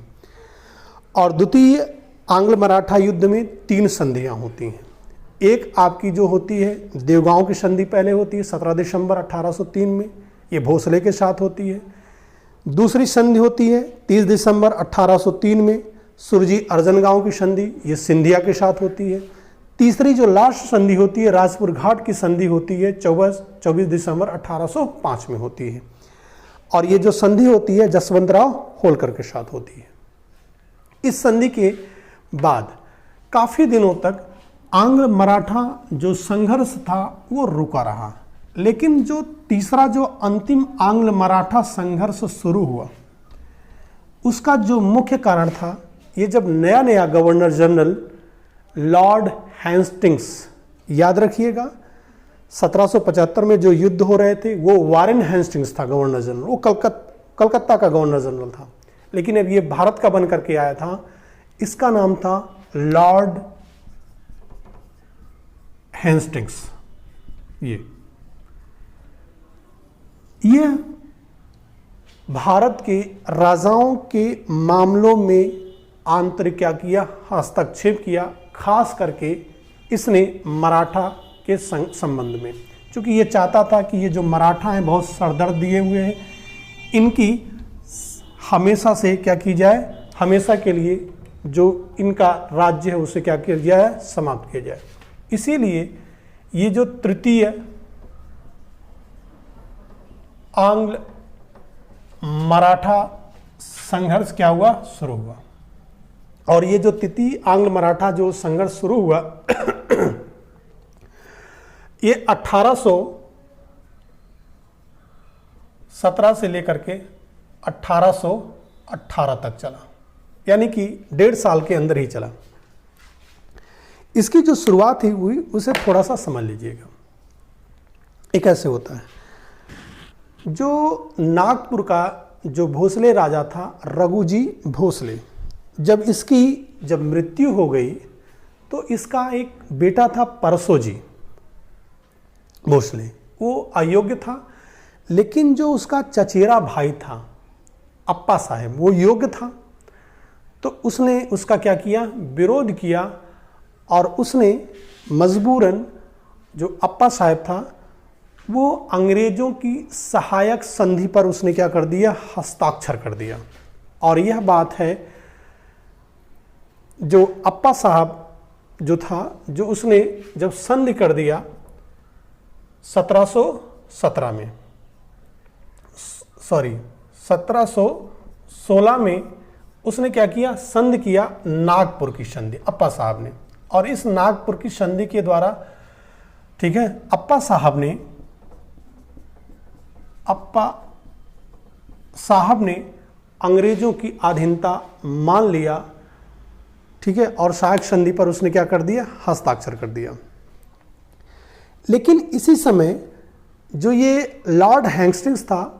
और द्वितीय आंग्ल मराठा युद्ध में 3 संधियां होती हैं। एक आपकी जो होती है देवगांव की संधि पहले होती है 17 दिसंबर 1803 में, ये भोसले के साथ होती है। दूसरी संधि होती है 30 दिसंबर 1803 में, सुरजी अर्जनगांव की संधि, ये सिंधिया के साथ होती है। तीसरी जो लास्ट संधि होती है राजपुर घाट की संधि होती है 24 दिसंबर 1805 में होती है। और ये जो संधि होती है जसवंत राव होलकर के साथ होती है। इस संधि के बाद काफ़ी दिनों तक आंग्ल मराठा जो संघर्ष था वो रुका रहा, लेकिन जो तीसरा जो अंतिम आंग्ल मराठा संघर्ष शुरू हुआ उसका जो मुख्य कारण था, ये जब नया नया गवर्नर जनरल लॉर्ड हेस्टिंग्स, याद रखिएगा 1775 में जो युद्ध हो रहे थे वो वारेन हेस्टिंग्स था गवर्नर जनरल, वो कलकत्ता का गवर्नर जनरल था। लेकिन अब ये भारत का बन करके आया था, इसका नाम था लॉर्ड हेस्टिंग्स। ये भारत के राजाओं के मामलों में आंतरिक क्या किया, हस्तक्षेप किया, खास करके इसने मराठा के संबंध में, क्योंकि ये चाहता था कि ये जो मराठा हैं बहुत सरदर्द दिए हुए हैं, इनकी हमेशा से क्या की जाए, हमेशा के लिए जो इनका राज्य है उसे क्या किया जाए, समाप्त किया जाए। इसीलिए ये जो तृतीय आंग्ल मराठा संघर्ष क्या हुआ, शुरू हुआ। और ये जो तृतीय आंग्ल मराठा जो संघर्ष शुरू हुआ ये 1817 से लेकर के 1818 तक चला, यानी कि 1.5 साल के अंदर ही चला। इसकी जो शुरुआत हुई उसे थोड़ा सा समझ लीजिएगा। एक ऐसे होता है, जो नागपुर का जो भोसले राजा था रघुजी भोसले, जब मृत्यु हो गई तो इसका एक बेटा था परसोजी भोसले, वो अयोग्य था, लेकिन जो उसका चचेरा भाई था अप्पा साहेब वो योग्य था। तो उसने उसका क्या किया, विरोध किया, और उसने मजबूरन जो अप्पा साहेब था वो अंग्रेजों की सहायक संधि पर उसने क्या कर दिया, हस्ताक्षर कर दिया। और यह बात है जो अप्पा साहब जो था, जो उसने जब संधि कर दिया 1716 में उसने क्या किया, संधि किया नागपुर की संधि अप्पा साहब ने। और इस नागपुर की संधि के द्वारा, ठीक है, अप्पा साहब ने अंग्रेजों की अधीनता मान लिया, ठीक है, और सहायक संधि पर उसने क्या कर दिया, हस्ताक्षर कर दिया। लेकिन इसी समय जो ये लॉर्ड हैस्टिंग्स था,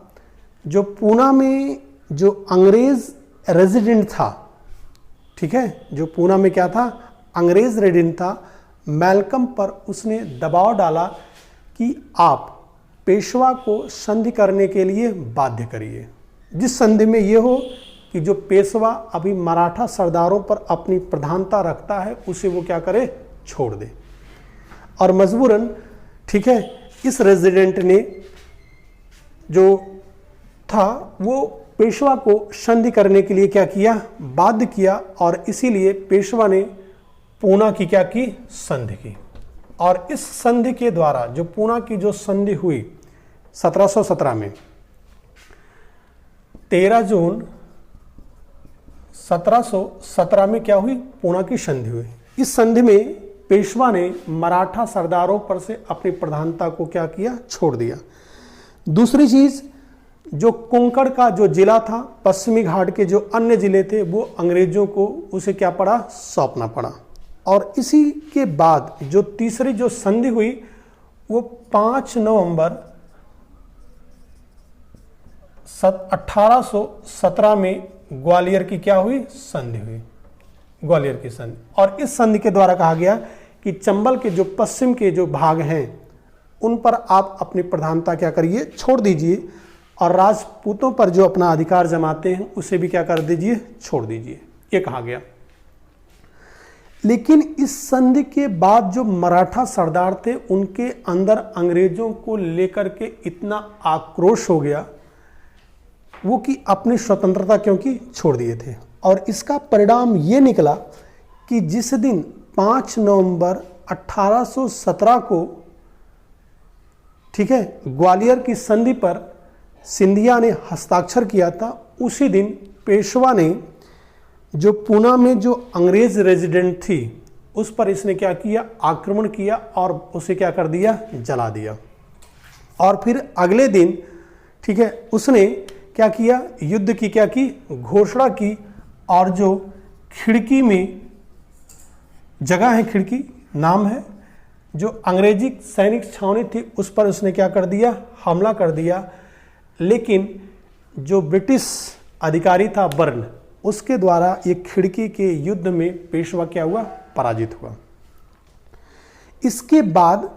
जो पूना में जो अंग्रेज रेजिडेंट था, ठीक है, जो पूना में क्या था, अंग्रेज रेजिडेंट था, मैल्कम पर उसने दबाव डाला कि आप पेशवा को संधि करने के लिए बाध्य करिए, जिस संधि में ये हो कि जो पेशवा अभी मराठा सरदारों पर अपनी प्रधानता रखता है उसे वो क्या करे, छोड़ दे। और मजबूरन, ठीक है, इस रेजिडेंट ने जो था वो पेशवा को संधि करने के लिए क्या किया, बाध्य किया। और इसीलिए पेशवा ने पूना की क्या की, संधि की। और इस संधि के द्वारा जो पूना की जो संधि हुई 1717 में, 13 जून 1717 में क्या हुई, पूना की संधि हुई। इस संधि में पेशवा ने मराठा सरदारों पर से अपनी प्रधानता को क्या किया, छोड़ दिया। दूसरी चीज, जो कोंकण का जो जिला था, पश्चिमी घाट के जो अन्य जिले थे, वो अंग्रेजों को उसे क्या पड़ा, सौंपना पड़ा। और इसी के बाद जो तीसरी जो संधि हुई वो 5 नवंबर 1817 में ग्वालियर की क्या हुई, संधि हुई, ग्वालियर की संधि। और इस संधि के द्वारा कहा गया कि चंबल के जो पश्चिम के जो भाग हैं उन पर आप अपनी प्रधानता क्या करिए, छोड़ दीजिए, और राजपूतों पर जो अपना अधिकार जमाते हैं उसे भी क्या कर दीजिए, छोड़ दीजिए, ये कहा गया। लेकिन इस संधि के बाद जो मराठा सरदार थे उनके अंदर अंग्रेजों को लेकर के इतना आक्रोश हो गया वो कि अपनी स्वतंत्रता क्योंकि छोड़ दिए थे। और इसका परिणाम ये निकला कि जिस दिन 5 नवंबर 1817 को, ठीक है, ग्वालियर की संधि पर सिंधिया ने हस्ताक्षर किया था, उसी दिन पेशवा ने जो पूना में जो अंग्रेज रेजिडेंट थी उस पर इसने क्या किया, आक्रमण किया और उसे क्या कर दिया, जला दिया। और फिर अगले दिन, ठीक है, उसने क्या किया, युद्ध की क्या की घोषणा की। और जो खिड़की में जगह है, खिड़की नाम है, जो अंग्रेजी सैनिक छावनी थी उस पर उसने क्या कर दिया, हमला कर दिया। लेकिन जो ब्रिटिश अधिकारी था बर्न, उसके द्वारा ये खिड़की के युद्ध में पेशवा क्या हुआ, पराजित हुआ। इसके बाद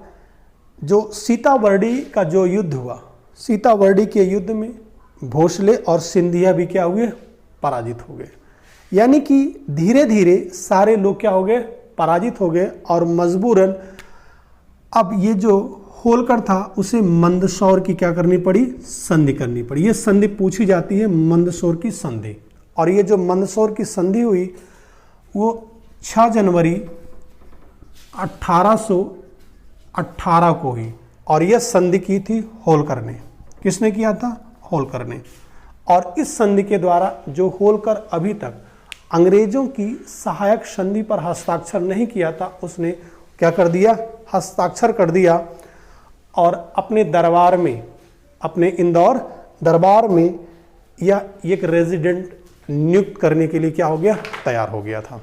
जो सीताबर्डी का जो युद्ध हुआ, सीताबर्डी के युद्ध में भोसले और सिंधिया भी क्या हुए, पराजित हो गए। यानी कि धीरे धीरे सारे लोग क्या हो गए, पराजित हो गए। और मजबूरन अब ये जो होलकर था उसे मंदसौर की क्या करनी पड़ी, संधि करनी पड़ी। ये संधि पूछी जाती है, मंदसौर की संधि। और ये जो मंदसौर की संधि हुई वो 6 जनवरी 1818 को हुई। और यह संधि की थी होलकर ने, किसने किया था? होलकर ने। और इस संधि के द्वारा जो होलकर अभी तक अंग्रेजों की सहायक संधि पर हस्ताक्षर नहीं किया था, उसने क्या कर दिया? हस्ताक्षर कर दिया और अपने दरबार में, अपने इंदौर दरबार में यह एक रेजिडेंट नियुक्त करने के लिए क्या हो गया? तैयार हो गया था।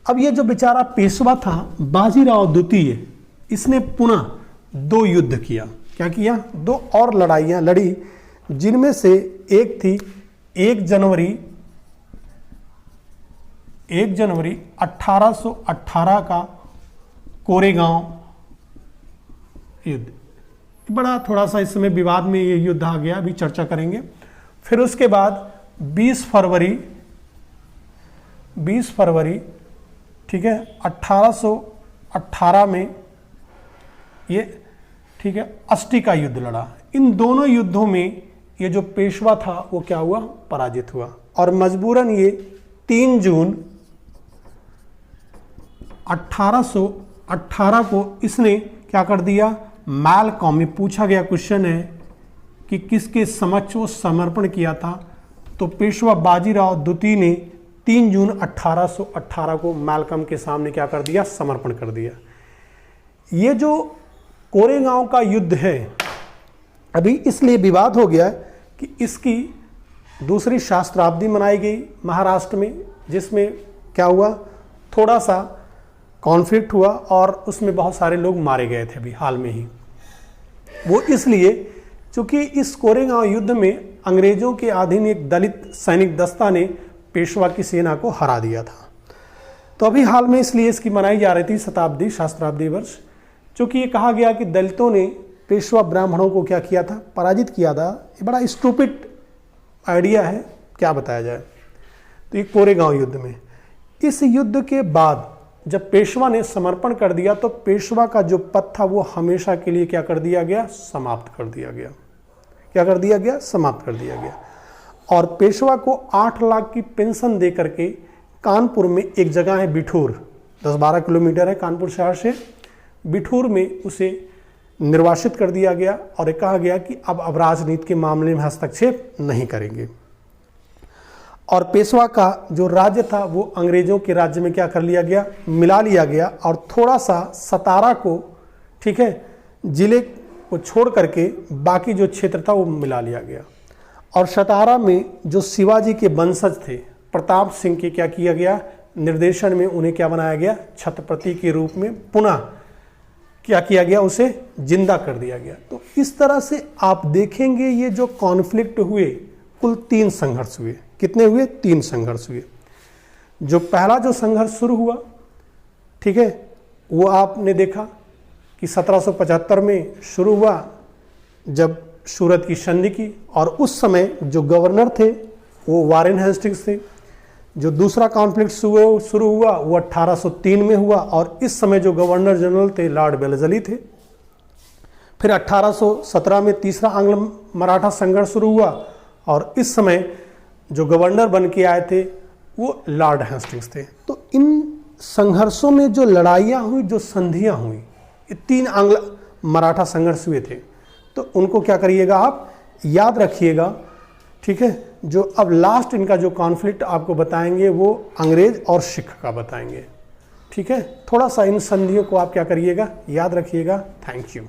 अब ये जो बेचारा पेशवा था बाजीराव द्वितीय, इसने पुनः 2 युद्ध किया। क्या किया? 2 और लड़ाइयां लड़ी, जिनमें से एक थी 1 जनवरी 1818 का कोरेगांव युद्ध। बड़ा थोड़ा सा इस समय विवाद में ये युद्ध आ गया, अभी चर्चा करेंगे। फिर उसके बाद 20 फरवरी ठीक है 1818 में ये ठीक है अस्टी का युद्ध लड़ा। इन दोनों युद्धों में ये जो पेशवा था वो क्या हुआ? पराजित हुआ। और मजबूरन ये 3 जून 1818 को इसने क्या कर दिया? मैलकॉम में पूछा गया क्वेश्चन है कि किसके समक्ष वो समर्पण किया था, तो पेशवा बाजीराव द्वितीय ने 3 जून 1818 को मैलकॉम के सामने क्या कर दिया? समर्पण कर दिया। ये जो कोरेगांव का युद्ध है अभी इसलिए विवाद हो गया कि इसकी दूसरी सहस्त्राब्दी मनाई गई महाराष्ट्र में, जिसमें क्या हुआ? थोड़ा सा कॉन्फ्लिक्ट हुआ और उसमें बहुत सारे लोग मारे गए थे अभी हाल में ही। वो इसलिए क्योंकि इस कोरेगांव युद्ध में अंग्रेजों के अधीन एक दलित सैनिक दस्ता ने पेशवा की सेना को हरा दिया था। तो अभी हाल में इसलिए इसकी मनाई जा रही थी सहस्त्राब्दी वर्ष, क्योंकि ये कहा गया कि दलितों ने पेशवा ब्राह्मणों को क्या किया था? पराजित किया था। ये बड़ा स्टूपिड आइडिया है, क्या बताया जाए। तो ये कोरेगांव युद्ध में, इस युद्ध के बाद जब पेशवा ने समर्पण कर दिया तो पेशवा का जो पद था वो हमेशा के लिए क्या कर दिया गया? समाप्त कर दिया गया। क्या कर दिया गया? समाप्त कर दिया गया। और पेशवा को 8 लाख की पेंशन दे करके कानपुर में एक जगह है बिठूर, 10-12 किलोमीटर है कानपुर शहर से, बिठूर में उसे निर्वासित कर दिया गया और ये कहा गया कि अब राजनीति के मामले में हस्तक्षेप नहीं करेंगे। और पेशवा का जो राज्य था वो अंग्रेजों के राज्य में क्या कर लिया गया? मिला लिया गया। और थोड़ा सा सतारा को ठीक है जिले को छोड़ करके बाकी जो क्षेत्र था वो मिला लिया गया। और सतारा में जो शिवाजी के वंशज थे प्रताप सिंह के क्या किया गया? निर्देशन में उन्हें क्या बनाया गया? छत्रपति के रूप में पुनः क्या किया गया? उसे जिंदा कर दिया गया। तो इस तरह से आप देखेंगे ये जो कॉन्फ्लिक्ट हुए कुल 3 संघर्ष हुए। कितने हुए? 3 संघर्ष हुए। जो पहला जो संघर्ष शुरू हुआ ठीक है वो आपने देखा कि 1775 में शुरू हुआ जब सूरत की संधि की, और उस समय जो गवर्नर थे वो वारेन हेस्टिंग्स थे। जो दूसरा कॉन्फ्लिक्ट शुरू हुआ वो 1803 में हुआ और इस समय जो गवर्नर जनरल थे लॉर्ड वेलेस्ली थे। फिर 1817 में तीसरा आंग्ल मराठा संघर्ष शुरू हुआ और इस समय जो गवर्नर बन के आए थे वो लॉर्ड हेस्टिंग्स थे। तो इन संघर्षों में जो लड़ाइयाँ हुई, जो संधियाँ हुई, ये 3 आंग्ल मराठा संघर्ष हुए थे। तो उनको क्या करिएगा? आप याद रखिएगा। ठीक है, जो अब लास्ट इनका जो कॉन्फ्लिक्ट आपको बताएंगे वो अंग्रेज और सिख का बताएंगे। ठीक है, थोड़ा सा इन संधियों को आप क्या करिएगा? याद रखिएगा। Thank you.